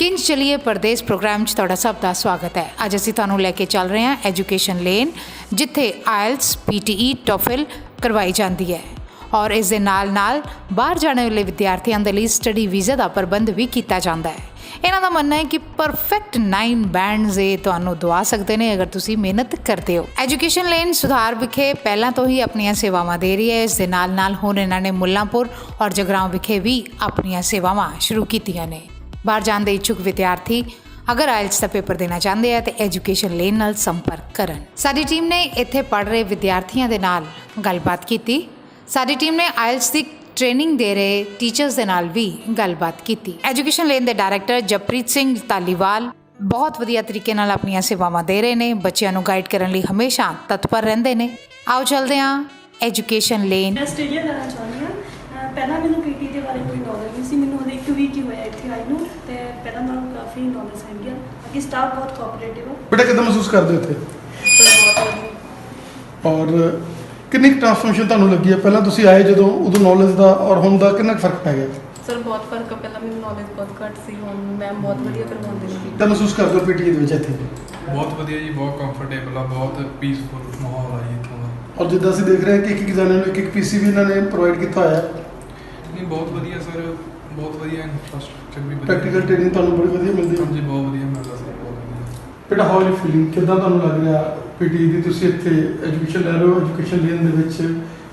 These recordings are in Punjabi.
किंज चलिए परदेस प्रोग्राम च तुहाडा सब का स्वागत है। अज असीं तुहानूं लैके चल रहे हैं एजुकेशन लेन, जिथे आयल्स PTE टॉफिल करवाई जाती है और इस दे नाल नाल बाहर जाने वाले विद्यार्थियों के लिए स्टडी वीज़ा का प्रबंध भी किया जाता है। इन्हां दा मनना है कि परफेक्ट 9 बैंड्स ये तुहानूं दवा सकते हैं अगर तुसीं मेहनत करते हो। एजुकेशन लेन सुधार विखे पहलां तो ही अपनियां सेवावां दे रही है। इस दे नाल नाल हुण इन्हां ने मुल्लांपुर और जगरांव विखे भी अपनियां सेवावां शुरू कीतियां ने। बाहर जाने के इच्छुक विद्यार्थी अगर आयल्स का पेपर देना चाहते हैं तो एजुकेशन लेन नाल संपर्क करन। साडी टीम ने इत्थे पढ़ रहे विद्यार्थियों के नाल गलबात की। साडी टीम ने आयल्स की ट्रेनिंग दे रहे टीचर्स के नाल भी गलबात की। एजुकेशन लेन के डायरैक्टर जपप्रीत सिंह धालीवाल बहुत वधिया तरीके नाल अपनियां सेवावां दे रहे हैं। बच्चों को गाइड करने लिए हमेशा तत्पर रहंदे ने। आओ चलते हैं एजुकेशन लेन। मैं आस्ट्रेलिया जाना चाहती हूँ। पहला मैंने PT के बारे में कोई नॉलेज नहीं सी। मैंने 1 वीक ही होया इत्थे आई नूं ते पहला मैं काफ़ी नॉलेज है गया। बाकी स्टाफ बहुत कोऑपरेटिव है। बेटा कितना महसूस करते थे और कितनी ट्रांसफॉर्मेशन ਤੁਹਾਨੂੰ ਲੱਗੀ ਹੈ? ਪਹਿਲਾਂ ਤੁਸੀਂ ਆਏ ਜਦੋਂ ਉਦੋਂ ਨੌਲੇਜ ਦਾ ਔਰ ਹੁਣ ਦਾ ਕਿੰਨਾ ਫਰਕ ਪੈ ਗਿਆ? ਸਰ ਬਹੁਤ ਫਰਕ ਹੈ। ਪਹਿਲਾਂ ਮੈਨੂੰ ਨੌਲੇਜ ਬਹੁਤ ਘੱਟ ਸੀ, ਹੁਣ ਮੈਮ ਬਹੁਤ ਵਧੀਆ ਕਰਵਾਉਂਦੇ ਨੇ। ਤਾਂ ਮਹਿਸੂਸ ਕਰਦੇ ਹੋ PTE ਦੇ ਵਿੱਚ ਇੱਥੇ? ਬਹੁਤ ਵਧੀਆ ਜੀ, ਬਹੁਤ ਕੰਫਰਟੇਬਲ ਆ, ਬਹੁਤ ਪੀਸਫੁਲ ਮਾਹੌਲ ਆ ਜੀ ਇੱਥੋਂ ਦਾ। ਔਰ ਜਿੱਦਾਂ ਅਸੀਂ ਦੇਖ ਰਹੇ ਹਾਂ ਕਿ ਇੱਕ ਜਣੇ ਨੂੰ ਇੱਕ PC ਵੀ ਇਹਨਾਂ ਨੇ ਪ੍ਰੋਵਾਈਡ ਕੀਤਾ ਹੋਇਆ ਹੈ। ਨਹੀਂ ਬਹੁਤ ਵਧੀਆ ਸਰ, ਬਹੁਤ ਵਧੀਆ ਇਨਫਰਾਸਟ੍ਰਕਚਰ ਵੀ ਵਧੀਆ। ਪ੍ਰੈਕਟੀਕਲ ਟ੍ਰੇਨਿੰਗ ਤੁਹਾਨੂੰ ਬੜੀ ਵਧੀਆ ਮਿਲਦੀ ਹੈ? ਹਾਂਜੀ ਬਹੁਤ ਵਧੀਆ ਮਿਲਦਾ ਸਰ, ਬਹੁਤ ਵਧੀਆ। ਬੇਟਾ ਹਾਊ ਆਰ ਯੂ ਫੀਲਿੰਗ? ਕਿੱਦਾਂ ਤੁਹਾਨੂੰ ਲੱਗ ਰਿਹਾ PTE ਦੀ ਤੁਸੀਂ ਇੱਥੇ ਐਜੂਕੇਸ਼ਨ ਲੈ ਰਹੇ ਹੋ ਐਜੂਕੇਸ਼ਨ ਲੈਣ ਦੇ ਵਿੱਚ?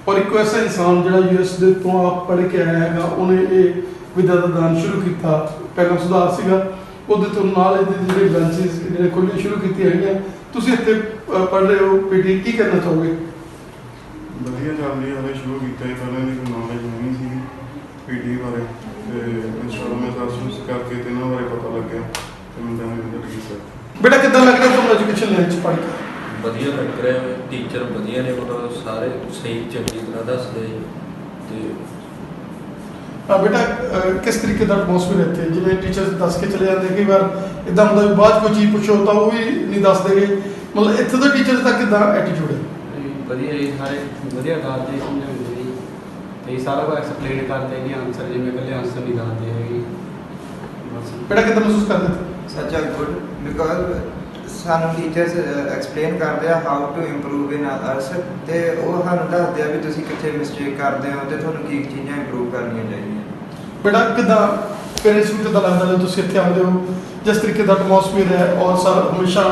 ਔਰ ਇੱਕ ਐਸਾ ਇਨਸਾਨ ਜਿਹੜਾ US ਦੇ ਤੋਂ ਆਪ ਪੜ੍ਹ ਕੇ ਆਇਆ ਹੈਗਾ, ਉਹਨੇ ਇਹ ਵਿਦਿਆ ਦਾ ਦਾਨ ਸ਼ੁਰੂ ਕੀਤਾ। ਪਹਿਲਾਂ ਸੁਧਾਰ ਸੀਗਾ, ਉਹਦੇ ਤੋਂ ਨਾਲ ਇਹਦੇ ਜਿਹੜੇ ਬ੍ਰਾਂਚਿਸ ਜਿਹੜੇ ਖੋਲ੍ਹਣੇ ਸ਼ੁਰੂ ਕੀਤੀਆਂ ਹੈਗੀਆਂ। ਤੁਸੀਂ ਇੱਥੇ ਪੜ੍ਹ ਰਹੇ ਹੋ PTE, ਕੀ ਕਰਨਾ ਚਾਹੋਗੇ? ਵਧੀਆ ਚੱਲ ਰਹੀ ਹੈ। ਸ਼ੁਰੂ ਕੀਤਾ ਹੀ ਪਹਿਲਾਂ ਦੀ ਕੋਈ ਨੌਲੇਜ ਨਹੀਂ ਸੀ PTE ਬਾਰੇ, ਤੇ ਇੰਸ਼ਾਅੱਲਾ ਮੈਂ ਸਰਚ ਕਰਕੇ ਤੇ ਇਹਨਾਂ ਬਾਰੇ ਪਤਾ ਲੱਗਿਆ ਤੇ ਮੈਂ ਤਾਂ ਠੀਕ ਸਰ। ਬੇਟਾ ਕਿੱਦਾਂ ਲੱਗ ਰਿਹਾ ਤੁਹਾਨੂੰ ਐਜੂਕੇਸ਼ਨ ਲੈਣ 'ਚ ਪੜ੍ਹ ਕੇ? ਵਧੀਆ ਲੱਗ ਰਿਹਾ, ਟੀਚਰ ਵਧੀਆ ਨੇ, ਮਤਲਬ ਸਾਰੇ ਸਹੀ ਚੰਗੀ ਤਰ੍ਹਾਂ ਦੱਸਦੇ ਤੇ ਬੇਟਾ ਕਿਸ ਤਰੀਕੇ ਦਾ ਐਟਮੋਸਫੀਅਰ ਇੱਥੇ? ਜਿਵੇਂ ਟੀਚਰਸ ਦੱਸ ਕੇ ਚਲੇ ਜਾਂਦੇ, ਕਈ ਵਾਰ ਇਦਾਂ ਹੁੰਦਾ ਵੀ ਬਾਅਦ ਕੋਈ ਚੀਜ਼ ਪੁੱਛੋ ਤਾਂ ਉਹ ਵੀ ਨਹੀਂ ਦੱਸਦੇਗੇ, ਮਤਲਬ ਇੱਥੇ ਦੇ ਟੀਚਰਸ ਦਾ ਕਿੱਦਾਂ ਐਟੀਟਿਊਡ ਹੈ? ਵਧੀਆ ਜੀ, ਸਾਰੇ ਵਧੀਆ ਕਰਦੇ ਸਮਝਾਉਂਦੇ ਜੀ ਤੇ ਸਾਰਾ ਕੁਝ ਐਕਸਪਲੇਨ ਕਰਦੇ ਕਿ ਆਨਸਰ ਜਿਵੇਂ ਇਕੱਲੇ ਆਨਸਰ ਨਹੀਂ ਦੱਸਦੇ ਹੈਗੇ। ਬਸ ਬੇਟਾ ਕਿੱਦਾਂ ਮਹਿਸੂਸ ਕਰਦੇ? such a good because ਸਾਨੂੰ ਟੀਚਰਸ ਐਕਸਪਲੇਨ ਕਰਦੇ ਆ ਹਾਊ ਟੂ ਇੰਪਰੂਵ ਇਨ ਅਰਸ, ਤੇ ਉਹ ਸਾਨੂੰ ਦੱਸਦੇ ਆ ਵੀ ਤੁਸੀਂ ਕਿੱਥੇ ਮਿਸਟੇਕ ਕਰਦੇ ਹੋ ਤੇ ਤੁਹਾਨੂੰ ਕੀ ਚੀਜ਼ਾਂ ਇੰਪਰੂਵ ਕਰਨੀਆਂ ਚਾਹੀਦੀਆਂ। ਬੇਟਾ ਕਿੱਦਾਂ ਪੇਰੈਂਟਸ ਨੂੰ ਕਿੱਦਾਂ ਲੱਗਦਾ ਜਦੋਂ ਤੁਸੀਂ ਇੱਥੇ ਆਉਂਦੇ ਹੋ? ਜਿਸ ਤਰੀਕੇ ਦਾ ਐਟਮੋਸਫੀਅਰ ਹੈ ਔਰ ਸਰ ਹਮੇਸ਼ਾ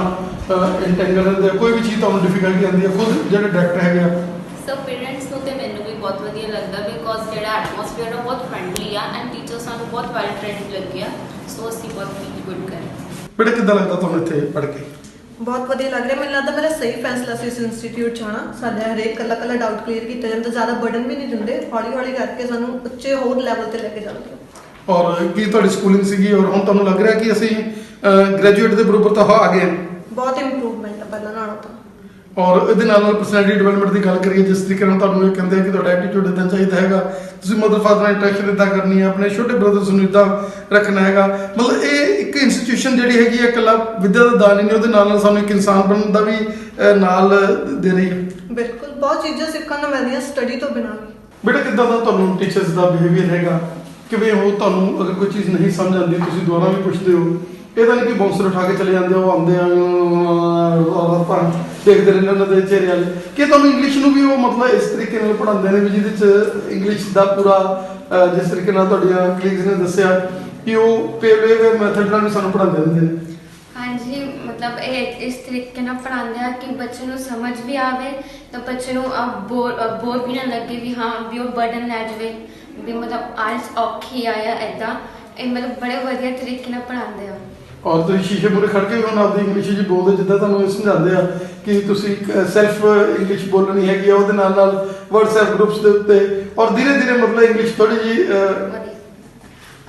ਇੰਟੈਂਗਲ ਰਹਿੰਦੇ, ਕੋਈ ਵੀ ਚੀਜ਼ ਤੁਹਾਨੂੰ ਡਿਫਿਕਲਟੀ ਆਉਂਦੀ ਹੈ, ਖੁਦ ਜਿਹੜੇ ਡਾਇਰੈਕਟਰ ਹੈਗੇ ਆ? ਸੋ ਪੇਰੈਂਟਸ ਨੂੰ ਤੇ ਮੈਨੂੰ ਵੀ ਬਹੁਤ ਵਧੀਆ ਲੱਗਦਾ ਬਿਕੋਜ਼ ਜਿਹੜਾ ਐਟਮੋਸਫੀਅਰ ਉਹ ਬਹੁਤ ਫਰੈਂਡਲੀ ਆ ਐਂਡ ਟੀਚਰ ਸਾਨੂੰ ਬਹੁਤ ਵੈਲ ਟ੍ਰੇਨਡ ਲੱਗਿਆ, ਸੋ ਅਸੀਂ ਬਹੁਤ ਫੀਲ ਗੁੱਡ ਕਰ। ਬੇਟਾ ਕਿੱਦਾਂ ਲੱਗਦਾ ਤੁਹਾਨੂੰ ਇੱਥੇ ਪੜ੍ਹ ਕੇ? ਬਹੁਤ ਵਧੀਆ ਲੱਗ ਰਿਹਾ। ਮੈਨੂੰ ਲੱਗਦਾ ਮੇਰਾ ਸਹੀ ਫੈਸਲਾ ਸੀ ਇਸ ਇੰਸਟੀਚਿਊਟ 'ਚ ਆਉਣਾ। ਸਾਡਾ ਹਰੇਕ ਕੱਲਾ ਡਾਊਟ ਕਲੀਅਰ ਕੀਤਾ ਜਾਂਦਾ, ਜ਼ਿਆਦਾ ਬਰਡਨ ਵੀ ਨਹੀਂ ਦਿੰਦੇ, ਹੌਲੀ ਹੌਲੀ ਕਰਕੇ ਸਾਨੂੰ ਉੱਚੇ ਹੋਰ ਲੈਵਲ ਤੇ ਲੈ ਕੇ ਜਾਂਦੇ। ਔਰ ਕੀ ਤੁਹਾਡੀ ਸਕੂਲਿੰਗ ਸੀਗੀ ਔਰ ਹੁਣ ਤੁਹਾਨੂੰ ਲੱਗ ਰਿਹਾ ਕਿ ਅਸੀਂ ਗ੍ਰੈਜੂਏਟ ਦੇ ਬਰਾਬਰ ਤਾਂ ਆ ਗਏ? ਬਹੁਤ ਇੰਪਰੂਵਮੈਂਟ ਆ ਪਹਿਲਾਂ ਨਾਲੋਂ ਤਾਂ। ਔਰ ਇਹਦੇ ਨਾਲ ਨਾਲ ਪਰਸਨੈਲਿਟੀ ਡਿਵੈਲਪਮੈਂਟ ਦੀ ਗੱਲ ਕਰੀਏ, ਜਿਸ ਤਰੀਕੇ ਨਾਲ ਤੁਹਾਨੂੰ ਇਹ ਕਹਿੰਦੇ ਕਿ ਤੁਹਾਡਾ ਐਟੀਟਿਊਡ ਇਦਾਂ ਚਾਹੀਦਾ ਹੈਗਾ, ਤੁਸੀਂ ਮਦਰ ਫਾਦਰ ਨਾਲ ਇੰਟਰੈਕਸ਼ਨ ਇਦਾਂ ਕਰਨੀ ਹੈ, ਆਪਣੇ ਛੋਟੇ ਬ੍ਰਦਰਸ ਨੂੰ ਇਦਾਂ ਰੱਖਣਾ ਹੈਗਾ, ਮਤਲਬ ਇਹ ਇੱਕ ਇੰਸਟੀਟਿਊਸ਼ਨ ਜਿਹੜੀ ਹੈਗੀ ਹੈ ਇਕੱਲਾ ਵਿੱਦਿਆ ਦਾ ਦਾਨ ਹੀ ਨਹੀਂ, ਉਹਦੇ ਨਾਲ ਨਾਲ ਸਾਨੂੰ ਇੱਕ ਇਨਸਾਨ ਬਣਨ ਦਾ ਵੀ ਨਾਲ ਦੇ ਰਹੀ ਹੈ। ਬਿਲਕੁਲ ਬਹੁਤ ਚੀਜ਼ਾਂ ਸਿੱਖਣ ਨੂੰ ਮਿਲਦੀਆਂ ਸਟੱਡੀ ਤੋਂ ਬਿਨਾਂ ਵੀ। ਬੇਟਾ ਕਿੱਦਾਂ ਦਾ ਤੁਹਾਨੂੰ ਟੀਚਰਸ ਦਾ ਬਿਹੇਵੀਅਰ ਹੈਗਾ? ਕਿਵੇਂ ਉਹ ਤੁਹਾਨੂੰ ਅਗਰ ਕੋਈ ਚੀਜ਼ ਨਹੀਂ ਸਮਝ ਆਉਂਦੀ ਤੁਸੀਂ ਦੁਬਾਰਾ ਵੀ ਪੁੱਛਦੇ ਹੋ? ਇਹਦਾ ਨਹੀਂ ਕਿ ਬਾਉਂਸਰ ਉਠਾ ਕੇ ਚਲੇ ਜਾਂਦੇ ਹੋ, ਆਉਂਦੇ ਆ ਆਪਾਂ ਦੇਖਦੇ ਰਹਿੰਦੇ ਉਹਨਾਂ ਦੇ ਚਿਹਰੇ ਵਾਲੇ। ਕਿ ਤੁਹਾਨੂੰ ਇੰਗਲਿਸ਼ ਨੂੰ ਵੀ ਉਹ ਮਤਲਬ ਇਸ ਤਰੀਕੇ ਨਾਲ ਪੜ੍ਹਾਉਂਦੇ ਨੇ ਵੀ ਜਿਹਦੇ 'ਚ ਇੰਗਲਿਸ਼ ਦਾ ਪੂਰਾ ਜਿਸ ਤਰੀਕੇ ਨਾਲ ਤੁਹਾਡੀਆਂ ਕਲੀਗਸ ਨੇ ਦੱਸਿਆ ਕਿ ਉਹ ਪੇਵੇ ਮੈਥਡ ਨਾਲ ਵੀ ਸਾਨੂੰ ਪੜ੍ਹਾਉਂਦੇ ਰਹਿੰਦੇ ਨੇ? ਹਾਂਜੀ, ਮਤਲਬ ਇਹ ਇਸ ਤਰੀਕੇ ਨਾਲ ਪੜ੍ਹਾਉਂਦੇ ਆ ਕਿ ਬੱਚੇ ਨੂੰ ਸਮਝ ਵੀ ਆਵੇ ਤਾਂ ਬੱਚੇ ਨੂੰ ਬੋਰ ਵੀ ਨਾ ਲੱਗੇ ਵੀ ਹਾਂ ਵੀ ਉਹ ਬਰਡਨ ਲੈ ਜਾਵੇ ਵੀ ਮਤਲਬ ਆਇਲਸ ਔਖੀ ਆਇਆ ਇੱਦਾਂ। ਇਹ ਮਤਲਬ ਬੜੇ ਵਧੀਆ ਤਰੀਕੇ ਨਾਲ ਪੜ੍ਹਾਉਂਦੇ ਆ। ਔਰ ਤੁਸੀਂ ਸ਼ੀਸ਼ੇ ਮੂਹਰੇ ਖੜ੍ਹ ਕੇ ਵੀ ਹੁਣ ਆਪਦੀ ਇੰਗਲਿਸ਼ 'ਚ ਬੋਲਦੇ, ਜਿੱਦਾਂ ਤੁਹਾਨੂੰ ਸਮਝਾਉਂਦੇ ਆ ਕਿ ਤੁਸੀਂ ਸੈਲਫ ਇੰਗਲਿਸ਼ ਬੋਲਣੀ ਹੈਗੀ ਆ, ਉਹਦੇ ਨਾਲ ਨਾਲ WhatsApp ਗਰੁੱਪਸ ਦੇ ਉੱਤੇ ਔਰ ਧੀਰੇ ਧੀਰੇ ਮਤਲਬ ਇੰਗਲਿਸ਼ ਥੋੜ੍ਹੀ ਜਿਹੀ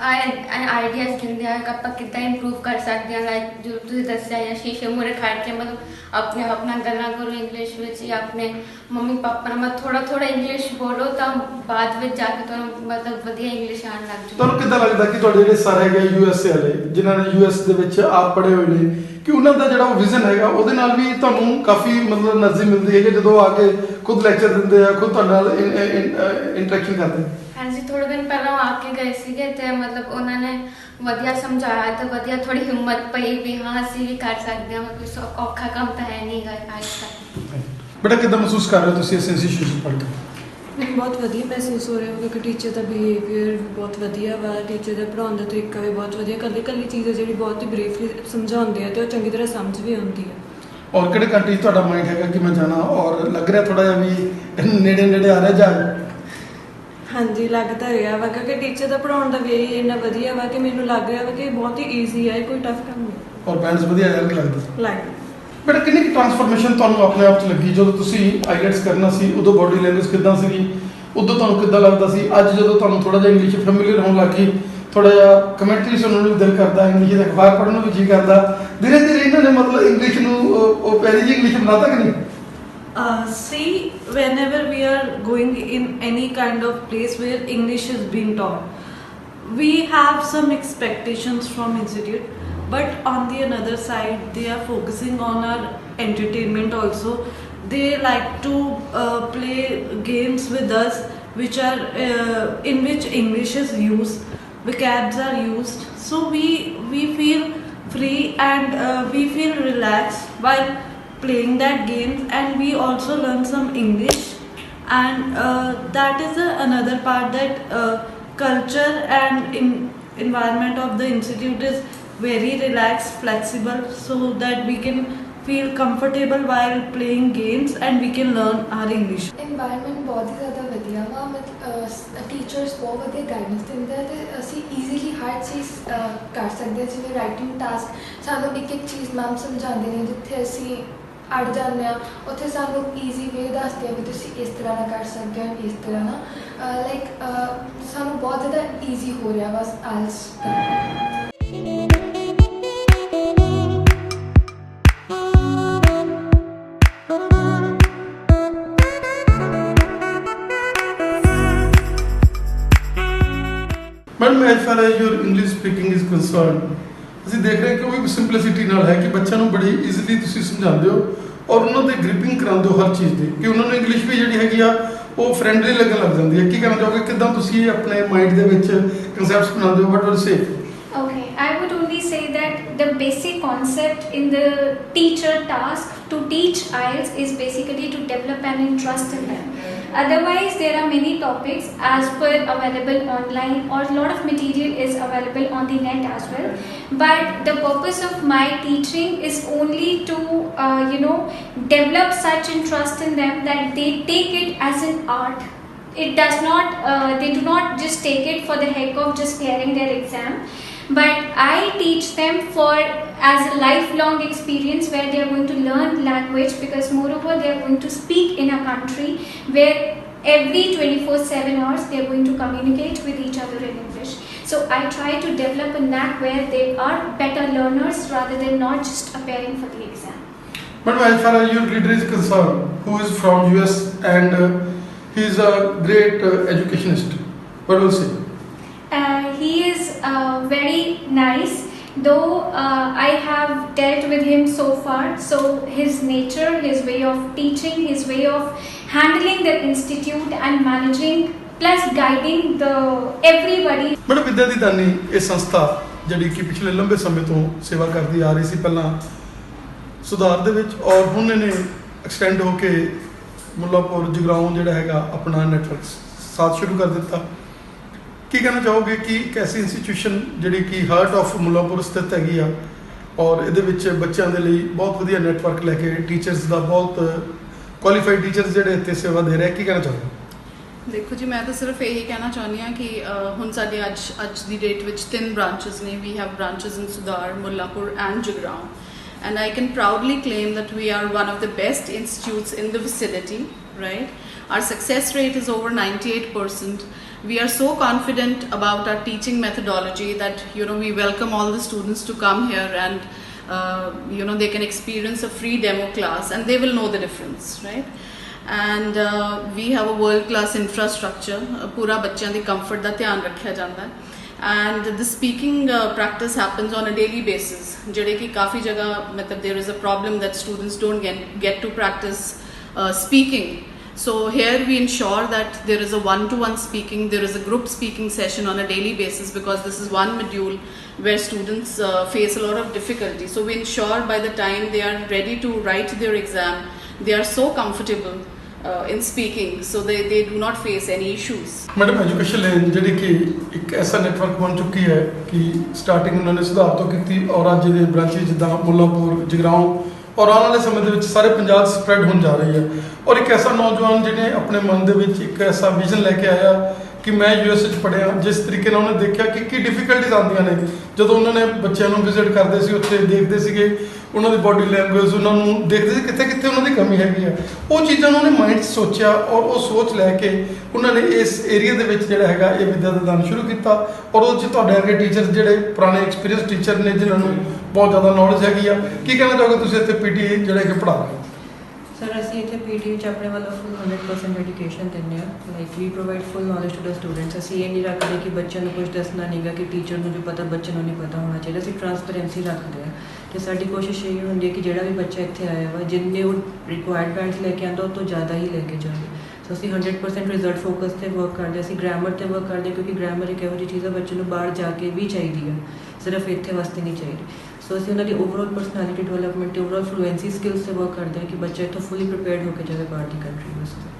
ਆਈਡੀਆਜ਼ ਦਿੰਦੇ ਆ ਕਿ ਆਪਾਂ ਕਿੱਦਾਂ ਇੰਪਰੂਵ ਕਰ ਸਕਦੇ ਹਾਂ। ਲਾਈਕ ਜੋ ਤੁਸੀਂ ਦੱਸਿਆ ਜਾਂ ਸ਼ੀਸ਼ੇ ਮੂਹਰੇ ਖੜ੍ਹ ਕੇ ਮਤਲਬ ਆਪਣਾ ਗੱਲਾਂ ਕਰੋ ਇੰਗਲਿਸ਼ ਵਿੱਚ, ਜਾਂ ਆਪਣੇ ਮੰਮੀ ਪਾਪਾ ਨਾਲ ਮਤਲਬ ਥੋੜਾ ਇੰਗਲਿਸ਼ ਬੋਲੋ ਤਾਂ ਬਾਅਦ ਵਿੱਚ ਜਾ ਕੇ ਤੁਹਾਨੂੰ ਮਤਲਬ ਵਧੀਆ ਇੰਗਲਿਸ਼ ਆਉਣ ਲੱਗ ਜੂ। ਤੁਹਾਨੂੰ ਕਿੱਦਾਂ ਲੱਗਦਾ ਕਿ ਤੁਹਾਡੇ ਜਿਹੜੇ ਸਰ ਹੈਗੇ USA ਵਾਲੇ, ਜਿਨ੍ਹਾਂ ਨੇ US ਦੇ ਵਿੱਚ ਆਪ ਪੜ੍ਹੇ ਹੋਏ ਨੇ, ਕਿ ਉਹਨਾਂ ਦਾ ਜਿਹੜਾ ਵਿਜ਼ਨ ਹੈਗਾ ਉਹਦੇ ਨਾਲ ਵੀ ਤੁਹਾਨੂੰ ਕਾਫੀ ਮਤਲਬ ਐਨਰਜੀ ਮਿਲਦੀ ਹੈ ਕਿ ਜਦੋਂ ਆ ਕੇ ਖੁਦ ਲੈਕਚਰ ਦਿੰਦੇ ਆ, ਖੁਦ ਤੁਹਾਡੇ ਨਾਲ ਇੰਟਰੈਕਸ਼ਨ ਕਰਦੇ? ਹਾਂਜੀ, ਥੋੜੇ ਦਿਨ ਪਹਿਲਾਂ ਆ ਕੇ ਗਏ ਸੀਗੇ ਤੇ ਮਤਲਬ ਉਹਨਾਂ ਨੇ ਵਧੀਆ ਸਮਝਾਇਆ ਤਾਂ ਵਧੀਆ ਥੋੜੀ ਹਿੰਮਤ ਪਈ ਵੀ ਹਾਂ ਅਸੀਂ ਵੀ ਕਰ ਸਕਦੇ ਹਾਂ, ਕੋਈ ਔਖਾ ਕੰਮ ਤਾਂ ਹੈ ਨਹੀਂ ਗਾ ਅੱਜ ਤੱਕ। ਬੇਟਾ ਕਿੱਦਾਂ ਮਹਿਸੂਸ ਕਰ ਰਹੇ ਹੋ ਤੁਸੀਂ ਇਸ ਇੰਸਟੀਟਿਊਸ਼ਨ ਪੜ੍ਹ ਕੇ? ਮੈਨੂੰ ਬਹੁਤ ਵਧੀਆ ਮਹਿਸੂਸ ਹੋ ਰਿਹਾ ਕਿਉਂਕਿ ਟੀਚਰ ਦਾ ਬਿਹੇਵੀਅਰ ਬਹੁਤ ਵਧੀਆ ਵਾ, ਟੀਚਰ ਦਾ ਪੜ੍ਹਾਉਣ ਦਾ ਤਰੀਕਾ ਵੀ ਬਹੁਤ ਵਧੀਆ, ਇਕੱਲੀ ਚੀਜ਼ ਹੈ ਜਿਹੜੀ ਬਹੁਤ ਹੀ ਬਰੀਫਲੀ ਸਮਝਾਉਂਦੇ ਆ ਅਤੇ ਉਹ ਚੰਗੀ ਤਰ੍ਹਾਂ ਸਮਝ ਵੀ ਆਉਂਦੀ ਹੈ। ਔਰ ਕਿਹੜੇ ਕੰਟਰੀ 'ਚ ਤੁਹਾਡਾ ਮਾਈਂਡ ਹੈਗਾ ਕਿ ਮੈਂ ਜਾਣਾ, ਔਰ ਲੱਗ ਰਿਹਾ ਥੋੜਾ ਜਿਹਾ ਵੀ ਨੇੜੇ ਆ ਰਿਹਾ ਜਹਾਜ਼? ਹਾਂਜੀ ਲੱਗ ਤਾਂ ਰਿਹਾ ਵਾ ਕਿਉਂਕਿ ਟੀਚਰ ਦਾ ਪੜ੍ਹਾਉਣ ਦਾ ਵੇ ਇੰਨਾ ਵਧੀਆ ਵਾ ਕਿ ਮੈਨੂੰ ਲੱਗ ਰਿਹਾ ਵਾ ਕਿ ਬਹੁਤ ਹੀ ਈਜ਼ੀ ਹੈ, ਕੋਈ ਟਫ ਕੰਮ ਨਹੀਂ। ਔਰ ਬੈਂਡਸ ਵਧੀਆ ਆ ਕਿ ਲੱਗਦਾ? ਲੱਗਦਾ। ਬੇਟਾ ਕਿੰਨੀ ਕੁ ਟਰਾਂਸਫਰਮੇਸ਼ਨ ਤੁਹਾਨੂੰ ਆਪਣੇ ਆਪ 'ਚ ਲੱਗੀ ਜਦੋਂ ਤੁਸੀਂ ਆਈਲੈਟਸ ਕਰਨਾ ਸੀ? ਉਦੋਂ ਬਾਡੀ ਲੈਂਗੁਏਜ ਕਿੱਦਾਂ ਸੀਗੀ, ਉਦੋਂ ਤੁਹਾਨੂੰ ਕਿੱਦਾਂ ਲੱਗਦਾ ਸੀ? ਅੱਜ ਜਦੋਂ ਤੁਹਾਨੂੰ ਥੋੜਾ ਜਿਹਾ ਇੰਗਲਿਸ਼ ਫੈਮਿਲੀਅਰ ਹੋਣ ਲੱਗ ਗਈ, ਥੋੜਾ ਜਿਹਾ ਕਮੈਂਟਰੀ ਸੁਣਨ ਨੂੰ ਵੀ ਦਿਲ ਕਰਦਾ, ਇੰਗਲਿਸ਼ ਦੇ ਅਖਬਾਰ ਪੜ੍ਹਨ ਨੂੰ ਵੀ ਜੀ ਕਰਦਾ, ਧੀਰੇ ਧੀਰੇ ਇਹਨਾਂ ਨੇ ਮਤਲਬ ਇੰਗਲਿਸ਼ ਨੂੰ ਉਹ ਪਿਆਰੀ ਜਿਹੀ ਇੰਗਲਿਸ਼ ਬਣਾਤਾ ਕਿ ਨਹੀਂ? See, whenever we are going in any kind of place where English is being taught, we have some expectations from institute, but on the another side they are focusing on our entertainment also. They like to play games with us which are in which English is used, vocabs are used, so we feel free and we feel relaxed while playing that game, and we also learn some English, and that is another part that culture and environment of the institute is very relaxed, flexible, so that we can feel comfortable while playing games and we can learn our English. Environment बहुत ही ज़्यादा ਵਧੀਆ ਵਾ, ਟੀਚਰਸ ਬਹੁਤ ਵਧੀਆ ਗਾਈਡੈਂਸ ਦਿੰਦੇ ਆ ਤੇ ਅਸੀਂ ਈਜ਼ੀਲੀ ਹਰ ਚੀਜ਼ ਕਰ ਸਕਦੇ ਹਾਂ। ਜਿਵੇਂ ਰਾਈਟਿੰਗ ਟਾਸਕ ਸਾਨੂੰ ਇੱਕ ਚੀਜ਼ ਮੈਮ ਸਮਝਾਉਂਦੇ ਨੇ, ਜਿੱਥੇ ਅਸੀਂ ਅੜ ਜਾਂਦੇ ਆ ਉੱਥੇ ਸਾਨੂੰ ਈਜ਼ੀ ਵੇ ਦੱਸਦੇ ਆ ਵੀ ਤੁਸੀਂ ਇਸ ਤਰ੍ਹਾਂ ਨਾਲ ਕਰ ਸਕਦੇ ਹੋ, ਇਸ ਤਰ੍ਹਾਂ ਨਾਲ ਲਾਈਕ ਸਾਨੂੰ ਬਹੁਤ ਜ਼ਿਆਦਾ ਈਜ਼ੀ ਹੋ ਰਿਹਾ ਬਸ ਆਇਲਸ। Madam as far as your English speaking is concern, ਅਸੀਂ ਦੇਖ ਰਹੇ ਕਿ ਉਹ ਵੀ ਸਿੰਪਲਿਸਿਟੀ ਨਾਲ ਹੈ ਕਿ ਬੱਚਿਆਂ ਨੂੰ ਬੜੀ ਈਜ਼ੀਲੀ ਤੁਸੀਂ ਸਮਝਾਉਂਦੇ ਹੋ ਔਰ ਉਹਨਾਂ ਦੇ ਗ੍ਰਿਪਿੰਗ ਕਰਾਉਂਦੇ ਹੋ ਹਰ ਚੀਜ਼ ਦੀ, ਕਿ ਉਹਨਾਂ ਨੂੰ ਇੰਗਲਿਸ਼ ਵੀ ਜਿਹੜੀ ਹੈਗੀ ਆ ਉਹ ਫਰੈਂਡਲੀ ਲੱਗਣ ਲੱਗ ਜਾਂਦੀ ਹੈ। ਕੀ ਕਹਿਣਾ ਚਾਹੋਗੇ, ਕਿੱਦਾਂ ਤੁਸੀਂ ਆਪਣੇ ਮਾਈਂਡ ਦੇ ਵਿੱਚ ਕਨਸੈਪਟਸ ਬਣਾਉਂਦੇ ਹੋ? ਵਾਟ will say? Okay, I would only say that the basic concept in the teacher task to teach IELTS is basically to develop an interest in them. Otherwise, there are many topics as per available online, or a lot of material is available on the net as well. But the purpose of my teaching is only to, develop such interest in them that they take it as an art. It does not, they do not just take it for the heck of just clearing their exam. But I teach them as a lifelong experience where they are going to learn language, because moreover they are going to speak in a country where every 24/7 hours they are going to communicate with each other in English. So I try to develop a knack where they are better learners rather than not just appearing for the exam. But as far as your leader is concerned, who is from US and he is a great educationist, what will say? He is very nice, though I have dealt with him so far. So his nature, his way of teaching, his way of handling the institute and managing plus guiding everybody. Madam ਵਿਦਿਆ ਦੀ ਦਾਨੀ ਇਹ ਸੰਸਥਾ ਜਿਹੜੀ ਕਿ ਪਿਛਲੇ ਲੰਬੇ ਸਮੇਂ ਤੋਂ ਸੇਵਾ ਕਰਦੀ ਆ ਰਹੀ ਸੀ, ਪਹਿਲਾਂ ਸੁਧਾਰ ਦੇ ਵਿੱਚ, ਔਰ ਹੁਣ ਇਹਨੇ ਐਕਸਟੈਂਡ ਹੋ ਕੇ ਮੁੱਲਾਪੁਰ ਜਗਰਾਉਂ ਜਿਹੜਾ ਹੈਗਾ ਆਪਣਾ ਨੈਟਵਰਕ ਸਾਥ ਸ਼ੁਰੂ ਕਰ ਦਿੱਤਾ। ਕੀ ਕਹਿਣਾ ਚਾਹੋਗੇ ਕਿ ਇੱਕ ਐਸੀ ਇੰਸਟੀਟਿਊਸ਼ਨ ਜਿਹੜੀ ਕਿ ਹਾਰਟ ਆਫ ਮੁੱਲਾਪੁਰ ਸਥਿਤ ਹੈਗੀ ਆ ਔਰ ਇਹਦੇ ਵਿੱਚ ਬੱਚਿਆਂ ਦੇ ਲਈ ਬਹੁਤ ਵਧੀਆ ਨੈਟਵਰਕ ਲੈ ਕੇ ਟੀਚਰਸ ਦਾ ਬਹੁਤ ਕੁਆਲੀਫਾਈਡ ਟੀਚਰਸ ਜਿਹੜੇ ਇੱਥੇ ਸੇਵਾ ਦੇ ਰਹੇ, ਕੀ ਕਹਿਣਾ ਚਾਹੋਗੇ? ਦੇਖੋ ਜੀ, ਮੈਂ ਤਾਂ ਸਿਰਫ ਇਹੀ ਕਹਿਣਾ ਚਾਹੁੰਦੀ ਹਾਂ ਕਿ ਹੁਣ ਸਾਡੇ ਅੱਜ ਦੀ ਡੇਟ ਵਿੱਚ 3 ਬ੍ਰਾਂਚਸ ਨੇ। We have branches in Sudhar, Mullapur and Jagraon, and I can proudly claim that we are one of the best institutes in the vicinity, right? Our success rate is over 98%. We are so confident about our teaching methodology that we welcome all the students to come here and they can experience a free demo class and they will know the difference, right? And we have a world class infrastructure, pura bachchiyan di comfort da dhyan rakhiya janda hai, and the speaking practice happens on a daily basis, jehde ki kafi jagah matlab there is a problem that students don't get to practice speaking, So here we ensure that there is a one-to-one speaking, there is a group speaking session on a daily basis, because this is one module where students face a lot of difficulty. So we ensure by the time they are ready to write their exam, they are so comfortable in speaking, so they do not face any issues. Madam education lane ਜਿਹੜੀ ਕਿ ਇੱਕ ਐਸਾ ਨੈਟਵਰਕ ਬਣ ਚੁੱਕੀ ਹੈ ਕਿ ਸਟਾਰਟਿੰਗ ਉਹਨਾਂ ਨੇ ਸੁਧਾਰ ਤੋਂ ਕੀਤੀ ਔਰ ਅੱਜ ਦੇ ਬ੍ਰਾਂਚਿਸ ਜਿੱਦਾਂ ਮੁੱਲਾਂਪੁਰ, ਜਗਰਾਉਂ ਔਰ ਆਉਣ ਵਾਲੇ ਸਮੇਂ ਦੇ ਵਿੱਚ ਸਾਰੇ ਪੰਜਾਬ 'ਚ ਸਪਰੈਡ ਹੋਣ ਜਾ ਰਹੀ ਹੈ। ਔਰ ਇੱਕ ਐਸਾ ਨੌਜਵਾਨ ਜਿਹਨੇ ਆਪਣੇ ਮਨ ਦੇ ਵਿੱਚ ਇੱਕ ਐਸਾ ਵਿਜ਼ਨ ਲੈ ਕੇ ਆਇਆ ਕਿ ਮੈਂ US 'ਚ ਪੜ੍ਹਿਆ, ਜਿਸ ਤਰੀਕੇ ਨਾਲ ਉਹਨੇ ਦੇਖਿਆ ਕਿ ਕੀ ਡਿਫਿਕਲਟੀਜ਼ ਆਉਂਦੀਆਂ ਨੇ ਜਦੋਂ ਉਹਨਾਂ ਨੇ ਬੱਚਿਆਂ ਨੂੰ ਵਿਜ਼ਿਟ ਕਰਦੇ ਸੀ, ਉੱਥੇ ਦੇਖਦੇ ਸੀਗੇ ਉਹਨਾਂ ਦੀ ਬਾਡੀ ਲੈਂਗੁਏਜ, ਉਹਨਾਂ ਨੂੰ ਦੇਖਦੇ ਸੀ ਕਿੱਥੇ ਕਿੱਥੇ ਉਹਨਾਂ ਦੀ ਕਮੀ ਹੈਗੀ ਆ। ਉਹ ਚੀਜ਼ਾਂ ਨੂੰ ਉਹਨੇ ਮਾਈਂਡ 'ਚ ਸੋਚਿਆ ਔਰ ਉਹ ਸੋਚ ਲੈ ਕੇ ਉਹਨਾਂ ਨੇ ਇਸ ਏਰੀਆ ਦੇ ਵਿੱਚ ਜਿਹੜਾ ਹੈਗਾ ਇਹ ਵਿੱਦਿਆ ਦਾ ਦਾਨ ਸ਼ੁਰੂ ਕੀਤਾ। ਔਰ ਉਹ 'ਚ ਤੁਹਾਡੇ ਅੱਗੇ ਟੀਚਰ ਜਿਹੜੇ ਪੁਰਾਣੇ ਐਕਸਪੀਰੀਅੰਸ ਟੀਚਰ ਨੇ ਜਿਨ੍ਹਾਂ ਨੂੰ ਬਹੁਤ ਜ਼ਿਆਦਾ ਨੌਲੇਜ ਹੈਗੀ ਆ, ਕੀ ਕਹਿਣਾ ਚਾਹੋਗੇ ਤੁਸੀਂ ਇੱਥੇ PT ਜਿਹੜੇ ਕਿ ਪੜ੍ਹਾ ਰਹੇ ਹੋ? ਸਰ ਅਸੀਂ ਇੱਥੇ PT ਵਿੱਚ ਆਪਣੇ ਵੱਲੋਂ ਫੁੱਲ 100% ਐਜੂਕੇਸ਼ਨ ਦਿੰਦੇ ਹਾਂ। Like we provide full knowledge to the students. ਅਸੀਂ ਇਹ ਨਹੀਂ ਰੱਖਦੇ ਕਿ ਬੱਚਿਆਂ ਨੂੰ ਕੁਝ ਦੱਸਣਾ ਨਹੀਂਗਾ ਕਿ ਟੀਚਰ ਨੂੰ ਜੋ ਪਤਾ ਬੱਚੇ ਨੂੰ ਨਹੀਂ ਪਤਾ ਹੋਣਾ ਚਾਹੀਦਾ। ਅਸੀਂ ਟਰਾਂਸਪੇਰੈਂਸੀ ਰੱਖਦੇ ਹਾਂ ਕਿ ਸਾਡੀ ਕੋਸ਼ਿਸ਼ ਇਹ ਹੁੰਦੀ ਹੈ ਕਿ ਜਿਹੜਾ ਵੀ ਬੱਚਾ ਇੱਥੇ ਆਇਆ ਵਾ ਜਿੰਨੇ ਉਹ ਰਿਕੁਆਇਰਡ ਬੈਂਡਸ ਲੈ ਕੇ ਆਉਂਦਾ ਉਹ ਤੋਂ ਜ਼ਿਆਦਾ ਹੀ ਲੈ ਕੇ ਜਾਵੇ। ਸੋ ਅਸੀਂ 100% ਰਿਜ਼ਲਟ ਫੋਕਸ 'ਤੇ ਵਰਕ ਕਰਦੇ। ਅਸੀਂ ਗ੍ਰਾਮਰ 'ਤੇ ਵਰਕ ਕਰਦੇ ਕਿਉਂਕਿ ਗ੍ਰਾਮਰ ਇੱਕ ਇਹੋ ਜਿਹੀ ਚੀਜ਼ ਹੈ ਬੱਚੇ ਨੂੰ ਬਾਹਰ ਜਾ ਕੇ ਵੀ ਚਾਹੀਦੀ ਹੈ, ਸਿਰਫ ਇੱਥੇ ਵਾਸਤੇ ਨਹੀਂ ਚਾਹੀਦੀ। ਸੋ ਅਸੀਂ ਉਹਨਾਂ ਦੀ ਓਵਰਆਲ ਪਰਸਨੈਲਿਟੀ ਡਿਵੈਲਪਮੈਂਟ ਤੇ ਓਵਰਆਲ ਫਲੂਐਂਸੀ ਸਕਿੱਲਸ 'ਤੇ ਵਰਕ ਕਰਦੇ ਹਾਂ ਕਿ ਬੱਚਾ ਇੱਥੋਂ ਫੁੱਲੀ ਪ੍ਰੀਪੇਅਰਡ ਹੋ ਕੇ ਜਾਵੇ ਬਾਹਰ ਦੀ ਕੰਟਰੀ ਵਾਸਤੇ।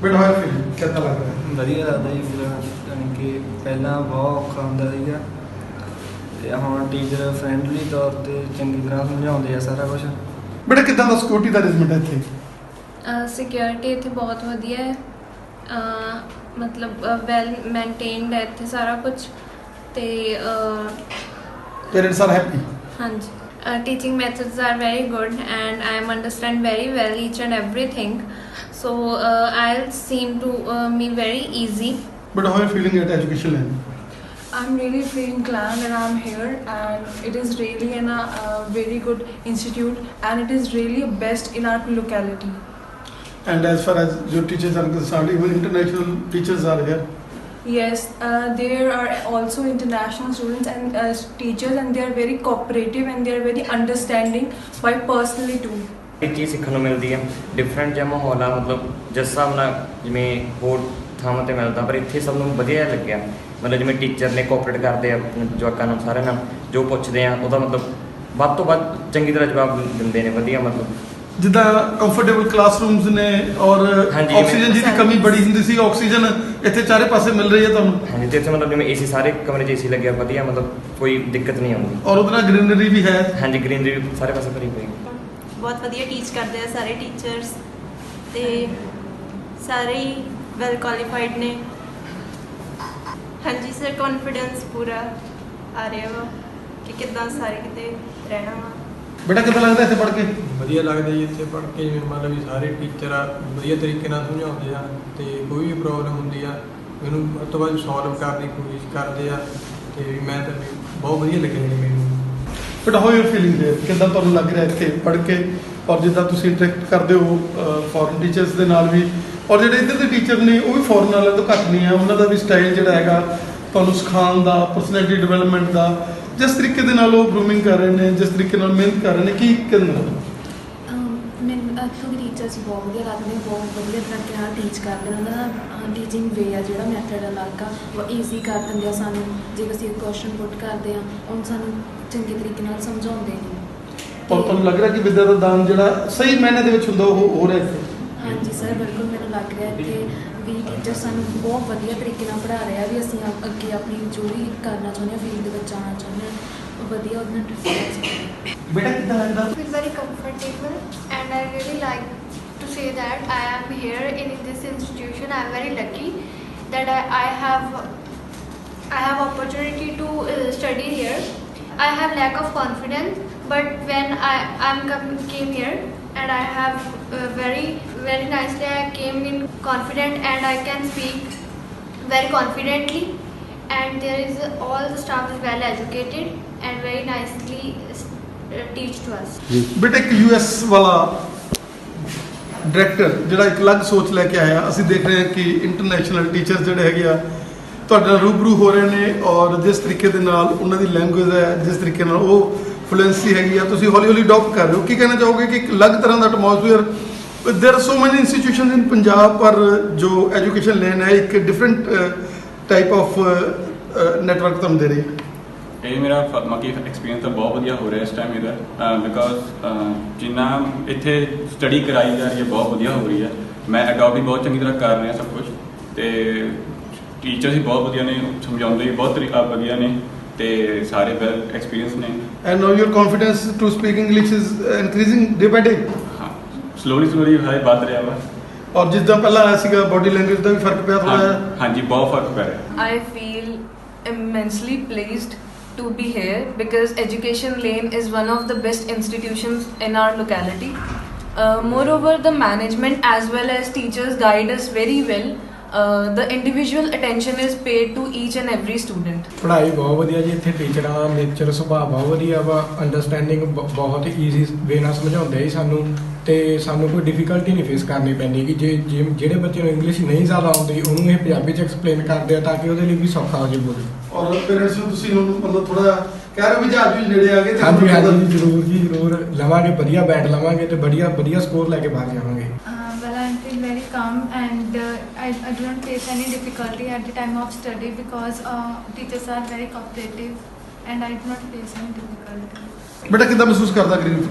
ਬੇਟਾ ਹੋਇਆ ਫਿਰ ਕਿੱਦਾਂ ਲੱਗ ਰਿਹਾ? ਵਧੀਆ ਲੱਗਦਾ ਜੀ। ਯਾਨੀ ਕਿ ਪਹਿਲਾਂ ਬਹੁਤ ਔਖਾ ਹੁੰਦਾ ਸੀਗਾ ਤੇ ਹੁਣ ਟੀਚਰ ਫਰੈਂਡਲੀ ਤੌਰ ਤੇ ਚੰਗੀ ਤਰ੍ਹਾਂ ਸਮਝਾਉਂਦੇ ਆ ਸਾਰਾ ਕੁਝ। ਬੇਟਾ ਕਿੱਦਾਂ ਦਾ ਸਿਕਿਉਰਿਟੀ ਦਾ ਅਰੇਂਜਮੈਂਟ ਹੈ ਇੱਥੇ? ਸਿਕਿਉਰਿਟੀ ਇੱਥੇ ਬਹੁਤ ਵਧੀਆ ਹੈ, ਮਤਲਬ ਵੈਲ ਮੇਨਟੇਨਡ ਹੈ ਇੱਥੇ ਸਾਰਾ ਕੁਝ ਤੇ ਪੇਰੈਂਟਸ ਆਰ ਹੈਪੀ? ਹਾਂਜੀ। Teaching methods are very good and I am understand very well each and everything. So IELTS seem to me very easy. But how are you feeling at education level? I'm really feeling glad that I'm here, and it is really a very good institute, and it is really best in our locality. And as far as your teachers are concerned, even international teachers are here? Yes, there are also international students and teachers, and they are very cooperative and they are very understanding, quite personally too. ਇੱਕ ਚੀਜ਼ ਸਿੱਖਣ ਨੂੰ ਮਿਲਦੀ ਹੈ, ਡਿਫਰੈਂਟ ਜਿਹਾ ਮਾਹੌਲ ਆ, ਮਤਲਬ ਜਿਸ ਹਿਸਾਬ ਨਾਲ ਜਿਵੇਂ ਹੋਰ ਥਾਵਾਂ 'ਤੇ ਮਿਲਦਾ, ਪਰ ਇੱਥੇ ਸਭ ਨੂੰ ਵਧੀਆ ਲੱਗਿਆ। ਮਤਲਬ ਜਿਵੇਂ ਟੀਚਰ ਨੇ ਕੋਆਪਰੇਟ ਕਰਦੇ ਆ ਜਵਾਕਾਂ ਨੂੰ, ਸਾਰਿਆਂ ਨਾਲ ਜੋ ਪੁੱਛਦੇ ਆ ਉਹਦਾ ਮਤਲਬ ਵੱਧ ਤੋਂ ਵੱਧ ਚੰਗੀ ਤਰ੍ਹਾਂ ਜਵਾਬ ਦਿੰਦੇ ਨੇ, ਵਧੀਆ ਮਤਲਬ ਜਿੱਦਾਂ ਕੰਫਰਟੇਬਲ ਕਲਾਸਰੂਮਸ ਨੇ ਔਰ ਆਕਸੀਜਨ ਦੀ ਕਮੀ ਬੜੀ ਹੁੰਦੀ ਸੀ, ਆਕਸੀਜਨ ਇੱਥੇ ਚਾਰੇ ਪਾਸੇ ਮਿਲ ਰਹੀ ਹੈ ਤੁਹਾਨੂੰ? ਹਾਂਜੀ, ਤੇ ਇੱਥੇ ਮਤਲਬ ਜਿਵੇਂ AC ਸਾਰੇ ਕਮਰੇ 'ਚ AC ਲੱਗਿਆ, ਵਧੀਆ ਮਤਲਬ ਕੋਈ ਦਿੱਕਤ ਨਹੀਂ ਆਉਂਦੀ। ਔਰ ਉਹਦੇ ਨਾਲ ਗ੍ਰੀਨਰੀ ਵੀ ਹੈ? ਹਾਂਜੀ, ਗ੍ਰੀਨਰੀ ਵੀ ਸਾਰੇ ਪਾਸੇ ਭਰੀ ਪਈ। ਬਹੁਤ ਵਧੀਆ ਟੀਚ ਕਰਦੇ ਆ ਸਾਰੇ ਟੀਚਰਸ ਤੇ ਸਾਰੇ ਹੀ ਵੈਲ ਕੁਆਲੀਫਾਈਡ ਨੇ। ਹਾਂਜੀ ਸਰ, ਕੌਨਫੀਡੈਂਸ ਪੂਰਾ ਆ ਰਿਹਾ ਵਾ ਕਿ ਕਿੱਦਾਂ ਸਾਰੇ ਕਿਤੇ ਰਹਿਣਾ ਵਾ। ਬੇਟਾ ਕਿੱਦਾਂ ਲੱਗਦਾ ਇੱਥੇ ਪੜ੍ਹ ਕੇ? ਵਧੀਆ ਲੱਗਦਾ ਜੀ ਇੱਥੇ ਪੜ੍ਹ ਕੇ। ਜਿਵੇਂ ਮਤਲਬ ਵੀ ਸਾਰੇ ਟੀਚਰ ਆ ਵਧੀਆ ਤਰੀਕੇ ਨਾਲ ਸਮਝਾਉਂਦੇ ਆ ਤੇ ਕੋਈ ਵੀ ਪ੍ਰੋਬਲਮ ਹੁੰਦੀ ਆ ਮੈਨੂੰ ਵੱਧ ਤੋਂ ਵੱਧ ਸੋਲਵ ਕਰਨ ਦੀ ਕੋਸ਼ਿਸ਼ ਕਰਦੇ ਆ ਤੇ ਮੈਂ ਤਾਂ ਬਹੁਤ ਵਧੀਆ ਲੱਗਿਆ ਜੀ ਮੈਨੂੰ। But how you feeling there? ਕਿੱਦਾਂ ਤੁਹਾਨੂੰ ਲੱਗ ਰਿਹਾ ਇੱਥੇ ਪੜ੍ਹ ਕੇ? ਔਰ ਜਿੱਦਾਂ ਤੁਸੀਂ ਇੰਟਰੈਕਟ ਕਰਦੇ ਹੋ ਫੋਰਨ ਟੀਚਰਸ ਦੇ ਨਾਲ ਵੀ, ਔਰ ਜਿਹੜੇ ਇੱਧਰ ਦੇ ਟੀਚਰ ਨੇ ਉਹ ਵੀ ਫੋਰਨ ਵਾਲਿਆਂ ਤੋਂ ਘੱਟ ਨਹੀਂ ਆ, ਉਹਨਾਂ ਦਾ ਵੀ ਸਟਾਈਲ ਜਿਹੜਾ ਹੈਗਾ ਤੁਹਾਨੂੰ ਸਿਖਾਉਣ ਦਾ, ਪਰਸਨੈਲਿਟੀ ਡਿਵੈਲਪਮੈਂਟ ਦਾ, ਜਿਸ ਤਰੀਕੇ ਦੇ ਨਾਲ ਉਹ ਗਰੂਮਿੰਗ ਕਰ ਰਹੇ ਨੇ, ਜਿਸ ਤਰੀਕੇ ਨਾਲ ਮਿਹਨਤ ਕਰ ਰਹੇ ਨੇ, ਕੀ ਕਹਿੰਦੇ ਨੇ? ਮੈਨੂੰ ਇੱਥੋਂ ਦੇ ਟੀਚਰਸ ਬਹੁਤ ਵਧੀਆ ਲੱਗਦੇ ਨੇ, ਬਹੁਤ ਵਧੀਆ ਤਰੀਕੇ ਨਾਲ ਟੀਚ ਕਰਦੇ ਨੇ। ਉਹਨਾਂ ਦਾ ਟੀਚਿੰਗ ਵੇ ਆ ਜਿਹੜਾ ਮੈਥਡ ਅਲੱਗ ਆ, ਉਹ ਈਜ਼ੀ ਕਰ ਦਿੰਦੇ ਆ ਸਾਨੂੰ। ਜੇ ਅਸੀਂ ਕੁਐਸਚਨ ਪੁੱਟ ਕਰਦੇ ਆ ਉਹਨੂੰ ਸਾਨੂੰ ਚੰਗੇ ਤਰੀਕੇ ਨਾਲ ਸਮਝਾਉਂਦੇ ਨੇ। ਔਰ ਤੁਹਾਨੂੰ ਲੱਗ ਰਿਹਾ ਕਿ ਵਿੱਦਿਆ ਦਾ ਦਾਨ ਜਿਹੜਾ ਸਹੀ ਮਾਇਨੇ ਦੇ ਵਿੱਚ ਹੁੰਦਾ ਉਹ ਹੋ ਰਿਹਾ ਇੱਥੇ? ਹਾਂਜੀ ਸਰ, ਬਿਲਕੁਲ ਮੈਨੂੰ ਲੱਗ ਰਿਹਾ ਇੱਥੇ ਵੀ ਟੀਚਰ ਸਾਨੂੰ ਬਹੁਤ ਵਧੀਆ ਤਰੀਕੇ ਨਾਲ ਪੜ੍ਹਾ ਰਿਹਾ, ਵੀ ਅਸੀਂ ਅੱਗੇ ਆਪਣੀ ਜੋ ਵੀ ਕਰਨਾ ਚਾਹੁੰਦੇ ਹਾਂ, ਫੀਲਡ ਦੇ ਵਿੱਚ ਜਾਣਾ ਚਾਹੁੰਦੇ ਹਾਂ, ਉਹ ਵਧੀਆ ਉਹਦੇ ਨਾਲ। ਬੇਟਾ ਕਿੱਦਾਂ ਲੱਗਦਾ? I feel very comfortable and I really like to say that I am here in this institution. I am very lucky that I have opportunity to study here. I have lack of confidence, but when came here and I have very nicely I came in confident and I can speak very confidently, and there is all the staff is well educated and very nicely teach to us. ਬੇਟਾ ਇੱਕ US ਵਾਲਾ ਡਾਇਰੈਕਟਰ ਜਿਹੜਾ ਇੱਕ ਅਲੱਗ ਸੋਚ ਲੈ ਕੇ ਆਇਆ, ਅਸੀਂ ਦੇਖ ਰਹੇ ਹਾਂ ਕਿ ਇੰਟਰਨੈਸ਼ਨਲ ਟੀਚਰਸ ਜਿਹੜੇ ਹੈਗੇ ਆ ਤੁਹਾਡੇ ਨਾਲ ਰੂਬਰੂ ਹੋ ਰਹੇ ਨੇ, ਔਰ ਜਿਸ ਤਰੀਕੇ ਦੇ ਨਾਲ ਉਹਨਾਂ ਦੀ ਲੈਂਗੁਏਜ ਹੈ, ਜਿਸ ਤਰੀਕੇ ਨਾਲ ਉਹ ਫਲੂਐਂਸੀ ਹੈਗੀ ਆ, ਤੁਸੀਂ ਹੌਲੀ ਹੌਲੀ ਅਡੋਪਟ ਕਰ ਰਹੇ ਹੋ। ਕੀ ਕਹਿਣਾ ਚਾਹੋਗੇ ਕਿ ਇੱਕ ਅਲੱਗ ਤਰ੍ਹਾਂ ਦਾ atmosphere, there are so many institutions in Punjab, पर जो एजुकेशन लेन है एक डिफरेंट टाइप ऑफ नेटवर्क तुम दे रही है। ਇਹ ਮੇਰਾ ਬਾਕੀ ਐਕਸਪੀਰੀਅੰਸ ਤਾਂ ਬਹੁਤ ਵਧੀਆ ਹੋ ਰਿਹਾ ਇਸ ਟਾਈਮ ਇਹਦਾ, ਬਿਕੋਜ਼ ਜਿੰਨਾ ਇੱਥੇ ਸਟੱਡੀ ਕਰਾਈ ਜਾ ਰਹੀ ਹੈ ਬਹੁਤ ਵਧੀਆ ਹੋ ਰਹੀ ਹੈ। ਮੈਂ ਅਡੋਪਟ ਵੀ ਬਹੁਤ ਚੰਗੀ ਤਰ੍ਹਾਂ ਕਰ ਰਿਹਾ ਸਭ ਕੁਝ, ਤੇ ਟੀਚਰਸ ਵੀ ਬਹੁਤ ਵਧੀਆ ਨੇ, ਸਮਝਾਉਂਦੇ ਵੀ ਬਹੁਤ ਤਰੀਕਾ ਵਧੀਆ ਨੇ, ਤੇ ਸਾਰੇ ਵੈਲ ਐਕਸਪੀਰੀਅੰਸ ਨੇ। And now your confidence to speak English is increasing day by day. ਹਾਂ, ਸਲੋਲੀ ਹਾਈ ਵੱਧ ਰਿਹਾ ਵਾ। ਔਰ ਜਿੱਦਾਂ ਪਹਿਲਾਂ ਆਇਆ ਸੀਗਾ ਬੋਡੀ ਲੈਂਗੁਏਜ ਦਾ ਵੀ ਫਰਕ ਪਿਆ ਥੋੜਾ ਜਿਹਾ? ਹਾਂਜੀ, ਬਹੁਤ ਫਰਕ ਪੈ ਰਿਹਾ। I feel immensely pleased to be here because Education Lane is one of the best institutions in our locality. Moreover, the management as well as teachers guide us very well. The individual attention is paid to each and every student. ਪੜ੍ਹਾਈ ਬਹੁਤ ਵਧੀਆ ਜੀ, ਇੱਥੇ ਟੀਚਰਾਂ ਦਾ ਨੇਚਰ ਸੁਭਾਅ ਬਹੁਤ ਵਧੀਆ ਵਾ, ਅੰਡਰਸਟੈਂਡਿੰਗ ਬਹੁਤ ਈਜ਼ੀ ਵੇ ਨਾਲ ਸਮਝਾਉਂਦੇ ਜੀ ਸਾਨੂੰ, ਤੇ ਸਾਨੂੰ ਕੋਈ ਡਿਫਿਕਲਟੀ ਨਹੀਂ ਫੇਸ ਕਰਨੀ ਪੈਂਦੀ ਕਿ ਜਿਹੜੇ ਬੱਚੇ ਨੂੰ ਇੰਗਲਿਸ਼ ਨਹੀਂ ਜ਼ਿਆਦਾ ਆਉਂਦੀ ਉਹਨੂੰ ਇਹ ਪੰਜਾਬੀ 'ਚ ਐਕਸਪਲੇਨ ਕਰਦੇ ਆ ਤਾਂ ਕਿ ਉਹਦੇ ਲਈ ਵੀ ਸੌਖਾ ਹੋ ਜੇ ਬੋਲ। ਔਰ ਪੇਰੈਂਟਸ ਨੂੰ ਤੁਸੀਂ ਹੁਣ ਮਤਲਬ ਥੋੜਾ ਜਿਹਾ ਕਹਿ ਰਹੇ ਹੋ ਵੀ ਜਹਾਜ਼ ਵੀ ਨੇੜੇ ਆ ਗਏ? ਹਾਂਜੀ ਹਾਂਜੀ, ਜ਼ਰੂਰ ਜੀ ਜ਼ਰੂਰ ਲਵਾਂਗੇ, ਵਧੀਆ ਬੈਂਡ ਲਵਾਂਗੇ ਤੇ ਵਧੀਆ ਸਕੋਰ ਲੈ ਕੇ ਬਾਹਰ ਜਾਵਾਂਗੇ। Well, I feel very calm and I do not face any difficulty at the time of study because teachers are very cooperative and I do not face any difficulty. ਬੇਟਾ ਕਿੱਦਾਂ ਮਹਿਸੂਸ ਕਰਦਾ ਕਰੀਬ?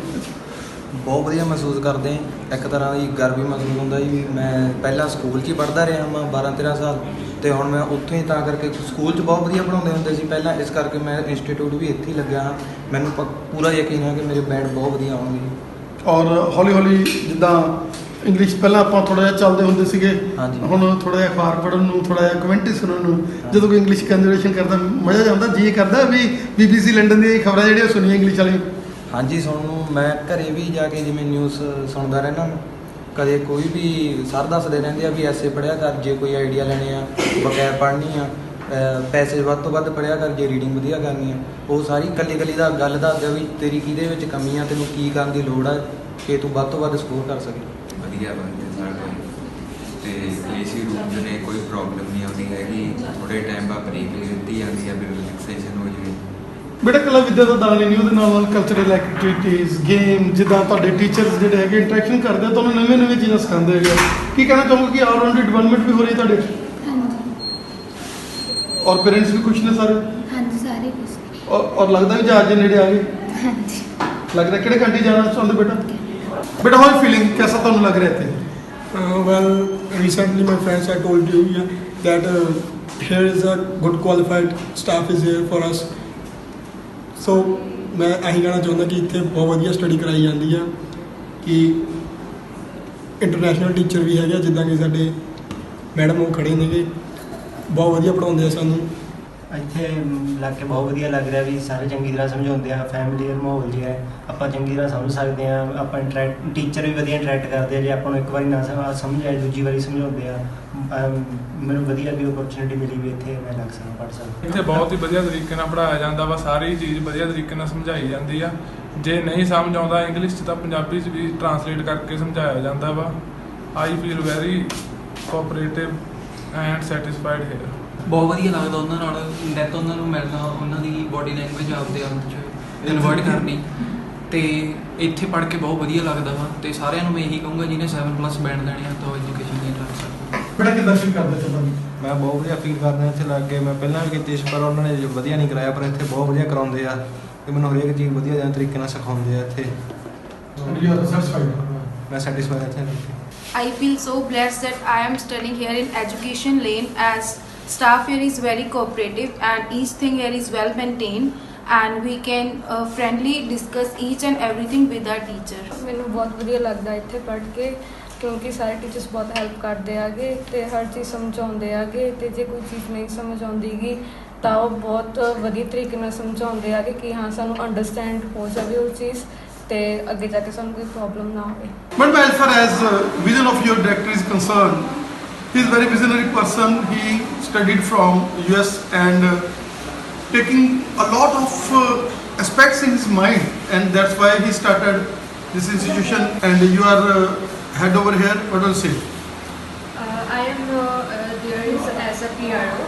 ਬਹੁਤ ਵਧੀਆ ਮਹਿਸੂਸ ਕਰਦੇ ਹਾਂ। ਇੱਕ ਤਰ੍ਹਾਂ ਦੀ ਗਰਵ ਵੀ ਮਹਿਸੂਸ ਹੁੰਦਾ ਜੀ ਵੀ ਮੈਂ ਪਹਿਲਾਂ ਸਕੂਲ 'ਚ ਹੀ ਪੜ੍ਹਦਾ ਰਿਹਾ ਮੈਂ 12-13 ਸਾਲ, ਤੇ ਹੁਣ ਮੈਂ ਉੱਥੋਂ ਹੀ ਤਾਂ ਕਰਕੇ ਸਕੂਲ 'ਚ ਬਹੁਤ ਵਧੀਆ ਪੜ੍ਹਾਉਂਦੇ ਹੁੰਦੇ ਸੀ ਪਹਿਲਾਂ, ਇਸ ਕਰਕੇ ਮੈਂ ਇੰਸਟੀਟਿਊਟ ਵੀ ਇੱਥੇ ਹੀ ਲੱਗਿਆ ਹਾਂ। ਮੈਨੂੰ ਪੂਰਾ ਯਕੀਨ ਹੈ ਕਿ ਮੇਰੇ ਬੈਂਡ ਬਹੁਤ ਵਧੀਆ ਆਉਣਗੇ। ਔਰ ਹੌਲੀ ਹੌਲੀ ਜਿੱਦਾਂ ਇੰਗਲਿਸ਼ ਪਹਿਲਾਂ ਆਪਾਂ ਥੋੜਾ ਜਿਹਾ ਚੱਲਦੇ ਹੁੰਦੇ ਸੀਗੇ, ਹੁਣ ਥੋੜਾ ਜਿਹਾ ਅਖਬਾਰ ਪੜ੍ਹਨ ਨੂੰ, ਥੋੜਾ ਜਿਹਾ ਕਮੈਂਟਰੀ ਸੁਣਨ ਨੂੰ, ਜਦੋਂ ਕੋਈ ਇੰਗਲਿਸ਼ ਕਨਵਰਸੇਸ਼ਨ ਕਰਦਾ ਮਜ਼ਾ ਜਾਂਦਾ, ਜੀ ਕਰਦਾ ਵੀ BBC ਲੰਡਨ ਦੀਆਂ ਖਬਰਾਂ ਜਿਹੜੀਆਂ ਸੁਣੀਆਂ ਇੰਗਲਿਸ਼ ਵਾਲੀਆਂ। ਹਾਂਜੀ, ਸੁਣਨ ਨੂੰ ਮੈਂ ਘਰੇ ਵੀ ਜਾ ਕੇ ਜਿਵੇਂ ਨਿਊਜ਼ ਸੁਣਦਾ ਰਹਿਣਾ, ਕਦੇ ਕੋਈ ਵੀ ਸਰ ਦੱਸਦੇ ਰਹਿੰਦੇ ਆ ਵੀ ਐਸੇ ਪੜ੍ਹਿਆ ਕਰ ਜੇ ਕੋਈ ਆਈਡੀਆ ਲੈਣੇ ਆ, ਬਕੈਰ ਪੜ੍ਹਨੀ ਆ, ਪੈਸੇ ਵੱਧ ਤੋਂ ਵੱਧ ਪੜ੍ਹਿਆ ਕਰ ਜੇ ਰੀਡਿੰਗ ਵਧੀਆ ਕਰਨੀ ਆ। ਉਹ ਸਾਰੀ ਕੱਲੀ ਦਾ ਗੱਲ ਦੱਸਦਾ ਵੀ ਤੇਰੀ ਕਿਹਦੇ ਵਿੱਚ ਕਮੀ ਆ, ਤੈਨੂੰ ਕੀ ਕਰਨ ਦੀ ਲੋੜ ਆ ਕਿ ਤੂੰ ਵੱਧ ਤੋਂ ਵੱਧ ਸਕੋਰ ਕਰ ਸਕੇ। ਵਧੀਆ ਬਣਦੇ ਸਾਡੇ ਤੇ ਏਸੀ ਰੂਮ 'ਚ ਨੇ ਕੋਈ ਪ੍ਰੋਬਲਮ ਨਹੀਂ ਆਉਂਦੀ ਹੈਗੀ, ਥੋੜੇ ਟਾਈਮ ਬਾਅਦ ਬ੍ਰੇਕ ਦਿੱਤੀ ਜਾਂਦੀ ਹੈ ਵੀ ਰਿਲੈਕਸੇਸ਼ਨ ਹੋ ਜਾਵੇ। ਬੇਟਾ ਕਲਾ ਵਿਦਿਆ ਦਾ ਦਾਨ ਨਹੀਂ, ਉਹਦੇ ਨਾਲ ਕਲਚਰਲ ਐਕਟੀਵਿਟੀਜ਼, ਗੇਮ, ਜਿੱਦਾਂ ਤੁਹਾਡੇ ਟੀਚਰਸ ਜਿਹੜੇ ਹੈਗੇ ਇੰਟਰੈਕਸ਼ਨ ਕਰਦੇ ਆ ਤੁਹਾਨੂੰ ਨਵੀਆਂ ਚੀਜ਼ਾਂ ਸਿਖਾਉਂਦੇ ਹੈਗੇ, ਕੀ ਕਹਿਣਾ ਚਾਹੋਗੇ ਕਿ ਆਲ ਰਾਊਂਡ ਡਿਵੈਲਪਮੈਂਟ ਵੀ ਹੋ ਰਹੀ ਤੁਹਾਡੇ? ਔਰ ਪੇਰੈਂਟਸ ਵੀ ਖੁਸ਼ ਨੇ ਸਾਰੇ? ਹਾਂਜੀ, ਸਾਰੇ ਖੁਸ਼। ਔਰ ਲੱਗਦਾ ਵੀ ਜਹਾਜ਼ ਦੇ ਨੇੜੇ ਆ ਗਏ? ਹਾਂਜੀ। ਲੱਗਦਾ ਕਿਹੜੇ ਕੰਟਰੀ ਜਾਣਾ ਚਾਹੁੰਦੇ ਬੇਟਾ? ਬੇਟਾ ਹਾਊ ਫੀਲਿੰਗ, कैसा ਤੁਹਾਨੂੰ ਲੱਗ ਰਿਹਾ ਇੱਥੇ? Well, recently my friends had told you that here is a good qualified staff is here for us. So ਮੈਂ ਇਹੀ ਕਹਿਣਾ ਚਾਹੁੰਦਾ ਕਿ ਇੱਥੇ ਬਹੁਤ ਵਧੀਆ ਸਟੱਡੀ ਕਰਾਈ ਜਾਂਦੀ ਆ, ਕਿ ਇੰਟਰਨੈਸ਼ਨਲ ਟੀਚਰ ਵੀ ਹੈਗੇ ਜਿੱਦਾਂ ਕਿ ਸਾਡੇ ਮੈਡਮ ਉਹ ਖੜੇ ਨੇਗੇ, ਬਹੁਤ ਵਧੀਆ ਪੜ੍ਹਾਉਂਦੇ ਆ ਸਾਨੂੰ। ਇੱਥੇ ਲੱਗ ਕੇ ਬਹੁਤ ਵਧੀਆ ਲੱਗ ਰਿਹਾ ਵੀ ਸਾਰੇ ਚੰਗੀ ਤਰ੍ਹਾਂ ਸਮਝਾਉਂਦੇ ਆ, ਫੈਮਿਲੀਅਰ ਮਾਹੌਲ ਜਿਹਾ ਹੈ, ਆਪਾਂ ਚੰਗੀ ਤਰ੍ਹਾਂ ਸਮਝ ਸਕਦੇ ਆ, ਆਪਾਂ ਟੀਚਰ ਵੀ ਵਧੀਆ ਇੰਟਰੈਕਟ ਕਰਦੇ ਆ, ਜੇ ਆਪਾਂ ਨੂੰ ਇੱਕ ਵਾਰੀ ਨਾ ਸਮਝ ਆਏ ਦੂਜੀ ਵਾਰੀ ਸਮਝਾਉਂਦੇ ਆ। ਮੈਨੂੰ ਵਧੀਆ ਵੀ ਓਪਰਚੁਨਿਟੀ ਮਿਲੀ ਵੀ ਇੱਥੇ ਮੈਂ ਲੱਗ ਸਕਦਾ, ਪੜ੍ਹ ਸਕਦਾ। ਇੱਥੇ ਬਹੁਤ ਹੀ ਵਧੀਆ ਤਰੀਕੇ ਨਾਲ ਪੜ੍ਹਾਇਆ ਜਾਂਦਾ ਵਾ, ਸਾਰੀ ਚੀਜ਼ ਵਧੀਆ ਤਰੀਕੇ ਨਾਲ ਸਮਝਾਈ ਜਾਂਦੀ ਆ। ਜੇ ਨਹੀਂ ਸਮਝ ਆਉਂਦਾ ਇੰਗਲਿਸ਼ 'ਚ ਤਾਂ ਪੰਜਾਬੀ 'ਚ ਵੀ ਟਰਾਂਸਲੇਟ ਕਰਕੇ ਸਮਝਾਇਆ ਜਾਂਦਾ ਵਾ। I feel very cooperative and satisfied here. ਬਹੁਤ ਵਧੀਆ ਲੱਗਦਾ ਉਹਨਾਂ ਨਾਲ ਡੈਥ ਉਹਨਾਂ ਨੂੰ ਮਿਲਣਾ, ਉਹਨਾਂ ਦੀ ਬੋਡੀ ਲੈਂਗੁਏਜ ਆਪਦੇ ਆਪ 'ਚ ਕਨਵਰਟ ਕਰਨੀ, ਤੇ ਇੱਥੇ ਪੜ੍ਹ ਕੇ ਬਹੁਤ ਵਧੀਆ ਲੱਗਦਾ ਵਾ। ਤੇ ਸਾਰਿਆਂ ਨੂੰ ਮੈਂ ਇਹੀ ਕਹੂੰਗਾ ਜਿਹਨੇ 7+ ਬੈਂਡ ਲੈਣੇ ਆ ਤਾਂ ਐਜੂਕੇਸ਼ਨ ਨਹੀਂ ਲੱਗ ਸਕਦਾ। ਬੜਾ ਕਿੱਦਾਂ ਫੀਲ ਕਰਦੇ ਤੁਹਾਨੂੰ? ਮੈਂ ਬਹੁਤ ਵਧੀਆ ਫੀਲ ਕਰਦਾ ਇੱਥੇ ਲੱਗ ਕੇ। ਮੈਂ ਪਹਿਲਾਂ ਵੀ ਕੀਤੀ ਸੀ ਪਰ ਉਹਨਾਂ ਨੇ ਵਧੀਆ ਨਹੀਂ ਕਰਾਇਆ, ਪਰ ਇੱਥੇ ਬਹੁਤ ਵਧੀਆ ਕਰਾਉਂਦੇ ਆ ਤੇ ਮੈਨੂੰ ਹਰੇਕ ਚੀਜ਼ ਵਧੀਆ ਤਰੀਕੇ ਨਾਲ ਸਿਖਾਉਂਦੇ ਆ ਇੱਥੇ। ਮੈਂ ਸੈਟਿਸਫਾਈਡ ਇੱਥੇ। I feel so blessed that I am studying here in Education Lane, as staff here is very cooperative and each thing here is well maintained and we can friendly discuss each and everything with our teacher. ਮੈਨੂੰ ਬਹੁਤ ਵਧੀਆ ਲੱਗਦਾ ਇੱਥੇ ਪੜ੍ਹ ਕੇ, ਕਿਉਂਕਿ ਸਾਰੇ ਟੀਚਰਸ ਬਹੁਤ ਹੈਲਪ ਕਰਦੇ ਆਗੇ ਤੇ ਹਰ ਚੀਜ਼ ਸਮਝਾਉਂਦੇ ਆਗੇ, ਤੇ ਜੇ ਕੋਈ ਚੀਜ਼ ਨਹੀਂ ਸਮਝ ਆਉਂਦੀਗੀ ਤਾਂ ਉਹ ਬਹੁਤ ਵਧੀਆ ਤਰੀਕੇ ਨਾਲ ਸਮਝਾਉਂਦੇ ਆਗੇ ਕਿ ਹਾਂ ਸਾਨੂੰ ਅੰਡਰਸਟੈਂਡ ਹੋ ਜਾਵੇ ਉਹ ਚੀਜ਼, ਤੇ ਅੱਗੇ ਜਾ ਕੇ ਸਾਨੂੰ ਕੋਈ ਪ੍ਰੋਬਲਮ ਨਾ ਹੋਵੇ। But as far as vision of your director is concerned, he is a very visionary person. He studied from US and taking a lot of aspects in his mind, and that's why he started this institution. And you are head over here, what will you say? I am there is as a PRO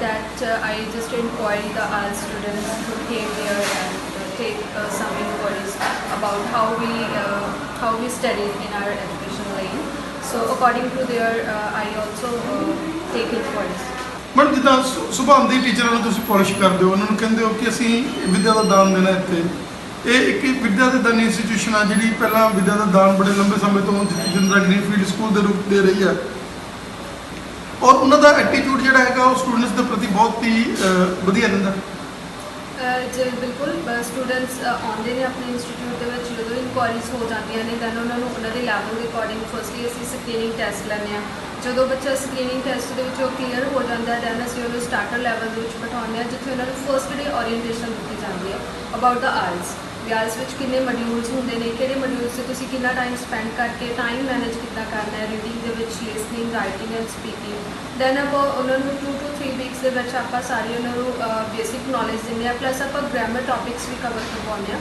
that I just inquired the all students who came here and take some inquiries about how we study in our education lane. So according to their, I also take inquiries. Madam ਜਿੱਦਾਂ ਸੁਭਾਅ ਆਉਂਦੇ ਟੀਚਰਾਂ ਨੂੰ ਤੁਸੀਂ ਪਾਲਿਸ਼ ਕਰਦੇ ਹੋ, ਉਹਨਾਂ ਨੂੰ ਕਹਿੰਦੇ ਹੋ ਕਿ ਅਸੀਂ ਵਿੱਦਿਆ ਦਾ ਦਾਨ ਦੇਣਾ ਇੱਥੇ। ਇਹ ਇੱਕ ਵਿੱਦਿਆ ਦੇ ਦਾਨੀ ਇੰਸਟੀਟਿਊਸ਼ਨ ਆ ਜਿਹੜੀ ਪਹਿਲਾਂ ਵਿੱਦਿਆ ਦਾ ਦਾਨ ਬੜੇ ਲੰਬੇ ਸਮੇਂ ਤੋਂ ਜਿੰਦਰਾ ਗ੍ਰੀਨਫੀਲਡ ਸਕੂਲ ਦੇ ਰੂਪ ਦੇ ਰਹੀ ਆ, ਔਰ ਉਹਨਾਂ ਦਾ ਐਟੀਟਿਊਡ ਜਿਹੜਾ ਹੈਗਾ ਉਹ ਸਟੂਡੈਂਟਸ ਦੇ ਪ੍ਰਤੀ ਬਹੁਤ ਹੀ ਵਧੀਆ ਰਹਿੰਦਾ। ਜੀ ਬਿਲਕੁਲ, ਸਟੂਡੈਂਟਸ ਆਉਂਦੇ ਨੇ ਆਪਣੇ ਇੰਸਟੀਟਿਊਟ ਦੇ ਵਿੱਚ, ਜਦੋਂ ਇਨਕੁਆਇਰੀਜ਼ ਹੋ ਜਾਂਦੀਆਂ ਨੇ ਦੈਨ ਉਹਨਾਂ ਨੂੰ ਉਹਨਾਂ ਦੇ ਲੈਵਲ ਦੇ ਅਕੋਰਡਿੰਗ ਫਸਟਲੀ ਅਸੀਂ ਸਕਰੀਨਿੰਗ ਟੈਸਟ ਲੈਂਦੇ ਹਾਂ। ਜਦੋਂ ਬੱਚਾ ਸਕਰੀਨਿੰਗ ਟੈਸਟ ਦੇ ਵਿੱਚੋਂ ਕਲੀਅਰ ਹੋ ਜਾਂਦਾ ਹੈ ਦੈਨ ਅਸੀਂ ਉਹਨੂੰ ਸਟਾਰਟਰ ਲੈਵਲ ਦੇ ਵਿੱਚ ਬਿਠਾਉਂਦੇ ਹਾਂ, ਜਿੱਥੇ ਉਹਨਾਂ ਨੂੰ ਫਸਟ ਡੇ ਓਰੀਐਂਟੇਸ਼ਨ ਦਿੱਤੀ ਜਾਂਦੀ ਹੈ ਅਬਾਊਟ ਦਾ ਆਇਲਸ। ਆਇਲਸ ਵਿੱਚ ਕਿੰਨੇ ਮੋਡਿਊਲਸ ਹੁੰਦੇ ਨੇ, ਕਿਹੜੇ ਮੋਡਿਊਲਸ 'ਤੇ ਤੁਸੀਂ ਕਿੰਨਾ ਟਾਈਮ ਸਪੈਂਡ ਕਰਕੇ ਟਾਈਮ ਮੈਨੇਜ ਕਿੱਦਾਂ ਕਰਨਾ ਹੈ, ਰੀਡਿੰਗ ਦੇ ਵਿੱਚ, listening, writing and speaking. Then ਆਪਾਂ ਉਹਨਾਂ ਨੂੰ 2 to 3 ਵੀਕਸ ਦੇ ਵਿੱਚ ਆਪਾਂ ਸਾਰੀ ਉਹਨਾਂ ਨੂੰ ਬੇਸਿਕ ਨੌਲੇਜ ਦਿੰਦੇ ਹਾਂ, ਪਲੱਸ ਆਪਾਂ ਗ੍ਰਾਮਰ ਟੌਪਿਕਸ ਵੀ ਕਵਰ ਕਰਵਾਉਂਦੇ ਹਾਂ,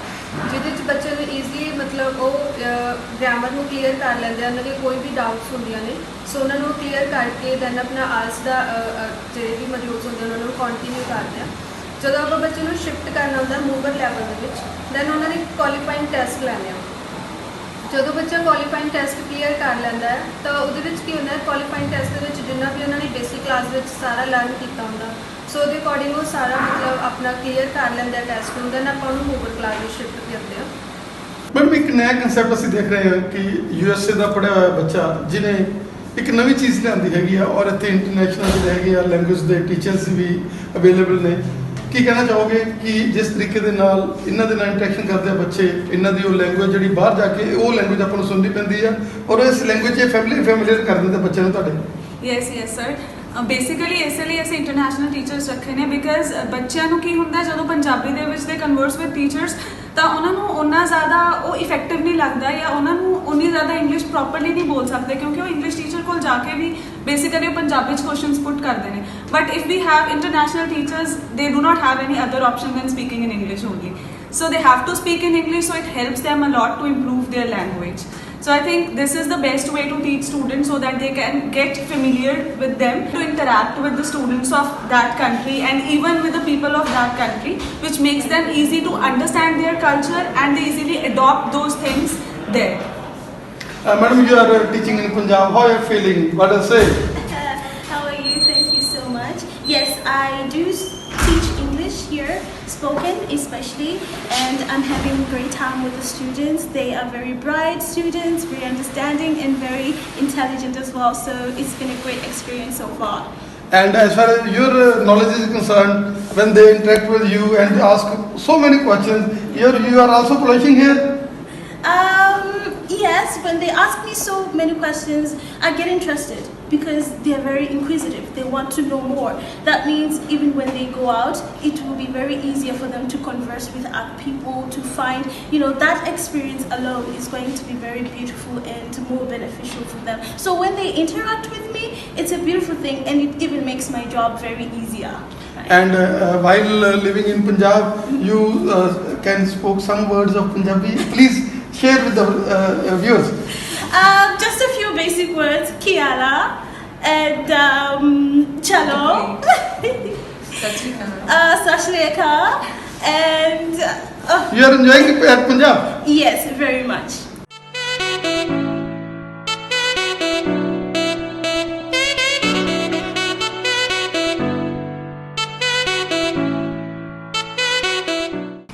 ਜਿਹਦੇ 'ਚ ਬੱਚੇ ਨੂੰ ਈਜ਼ੀਲੀ ਮਤਲਬ ਉਹ ਗ੍ਰਾਮਰ ਨੂੰ ਕਲੀਅਰ ਕਰ ਲੈਂਦੇ ਆ। ਉਹਨਾਂ ਦੇ ਕੋਈ ਵੀ ਡਾਊਟਸ ਹੁੰਦੀਆਂ ਨੇ ਸੋ ਉਹਨਾਂ ਨੂੰ ਕਲੀਅਰ ਕਰਕੇ ਦੈਨ ਆਪਣਾ ਆਇਲਸ ਦਾ ਜਿਹੜੇ ਵੀ ਮੋਡਿਊਲਸ ਹੁੰਦੇ ਉਹਨਾਂ ਨੂੰ ਕੰਟੀਨਿਊ ਕਰਦੇ ਹਾਂ। ਜਦੋਂ ਆਪਾਂ ਬੱਚੇ ਨੂੰ ਸ਼ਿਫਟ ਕਰਨਾ ਹੁੰਦਾ ਮੂਵਰ ਲੈਵਲ ਦੇ ਵਿੱਚ ਦੈਨ ਉਹਨਾਂ ਦੇ ਕੁਆਲੀਫਾਈਂਗ ਟੈਸਟ ਲੈਂਦੇ ਹਾਂ। ਜਦੋਂ ਬੱਚਾ ਕੁਆਲੀਫਾਈਂਗ ਟੈਸਟ ਕਲੀਅਰ ਕਰ ਲੈਂਦਾ ਹੈ ਤਾਂ ਉਹਦੇ ਵਿੱਚ ਕੀ ਹੁੰਦਾ ਹੈ, ਕੁਆਲੀਫਾਈਂਗ ਟੈਸਟ ਦੇ ਵਿੱਚ ਜਿੰਨਾ ਵੀ ਉਹਨਾਂ ਨੇ ਬੇਸਿਕ ਕਲਾਸ ਵਿੱਚ ਸਾਰਾ ਲਰਨ ਕੀਤਾ ਹੁੰਦਾ ਸੋ ਉਹਦੇ ਅਕੋਰਡਿੰਗ ਉਹ ਸਾਰਾ ਮਤਲਬ ਆਪਣਾ ਕਲੀਅਰ ਕਰ ਲੈਂਦਾ ਟੈਸਟ ਨੂੰ, ਦੈਨ ਆਪਾਂ ਉਹਨੂੰ ਮੂਵਰ ਕਲਾਸ ਵਿੱਚ ਸ਼ਿਫਟ ਕਰਦੇ ਹਾਂ। ਮੈਡਮ ਇੱਕ ਨया ਕੰਸੈਪਟ ਅਸੀਂ ਦੇਖ ਰਹੇ ਹਾਂ ਕਿ USA ਦਾ ਪੜ੍ਹਿਆ ਹੋਇਆ ਬੱਚਾ ਜਿਹਨੇ ਇੱਕ ਨਵੀਂ ਚੀਜ਼ ਲਿਆਂਦੀ ਹੈਗੀ ਆ, ਔਰ ਇੱਥੇ ਇੰਟਰਨੈਸ਼ਨਲ ਜਿਹੜੇ ਹੈਗੇ ਆ ਲੈਂਗੁਏਜ ਦੇ ਟੀਚਰਸ ਵੀ ਅਵੇਲੇਬਲ ਨੇ। ਕੀ ਕਹਿਣਾ ਚਾਹੋਗੇ ਕਿ ਜਿਸ ਤਰੀਕੇ ਦੇ ਨਾਲ ਇਹਨਾਂ ਦੇ ਨਾਲ ਇੰਟਰੈਕਸ਼ਨ ਕਰਦੇ ਆ ਬੱਚੇ, ਇਹਨਾਂ ਦੀ ਉਹ ਲੈਂਗੁਏਜ ਜਿਹੜੀ ਬਾਹਰ ਜਾ ਕੇ ਉਹ ਲੈਂਗੁਏਜ ਆਪਾਂ ਨੂੰ ਸੁਣਨੀ ਪੈਂਦੀ ਆ, ਔਰ ਇਸ ਲੈਂਗੁਏਜ 'ਚ ਫੈਮਿਲੀਅਰ ਕਰ ਦਿੰਦੇ ਬੱਚਿਆਂ ਨੂੰ ਤੁਹਾਡੇ? ਯੈਸ ਸਰ, ਬੇਸਿਕਲੀ ਇਸ ਲਈ ਅਸੀਂ ਇੰਟਰਨੈਸ਼ਨਲ ਟੀਚਰਸ ਰੱਖੇ ਨੇ ਬਿਕਾਜ਼ ਬੱਚਿਆਂ ਨੂੰ ਕੀ ਹੁੰਦਾ ਜਦੋਂ ਪੰਜਾਬੀ ਦੇ ਵਿੱਚ ਦੇ ਕਨਵਰਸ ਵਿਦ ਟੀਚਰਸ ਤਾਂ ਉਹਨਾਂ ਨੂੰ ਉਨਾ ਜ਼ਿਆਦਾ ਉਹ ਇਫੈਕਟਿਵ ਨਹੀਂ ਲੱਗਦਾ ਜਾਂ ਉਹਨਾਂ ਨੂੰ ਉਨੀ ਜ਼ਿਆਦਾ ਇੰਗਲਿਸ਼ ਪ੍ਰੋਪਰਲੀ ਨਹੀਂ ਬੋਲ ਸਕਦੇ ਕਿਉਂਕਿ ਉਹ ਇੰਗਲਿਸ਼ ਟੀਚਰ ਕੋਲ ਜਾ ਕੇ ਵੀ ਬੇਸਿਕਲੀ ਉਹ ਪੰਜਾਬੀ 'ਚ ਕੁਐਸਚਨਸ ਪੁੱਟ ਕਰਦੇ ਨੇ। But if we have international teachers they do not have any other option than speaking in English only, so they have to speak in English, so it helps them a lot to improve their language. So I think this is the best way to teach students so that they can get familiar with them, to interact with the students of that country and even with the people of that country, which makes them easy to understand their culture and they easily adopt those things there. Madam, you are teaching in Punjab. How are you feeling? What do you say? How are you? Thank you so much. Yes, I do teach English here, spoken especially, and I'm having a great time with the students. They are very bright students, very understanding and very intelligent as well, so it's been a great experience so far. And as far as your knowledge is concerned, when they interact with you and ask so many questions, you are also polishing here? Yes, when they ask me so many questions, I get interested because they are very inquisitive. They want to know more. That means even when they go out, it will be very easier for them to converse with other people, to find, that experience alone is going to be very beautiful and more beneficial for them. So when they interact with me, it's a beautiful thing and it even makes my job very easier. And while living in Punjab, you can speak some words of Punjabi. Please share with the viewers. Just a few basic words. Kiala and chalo. Sat Shri Akal. And you are enjoying Punjab? Yes, very much.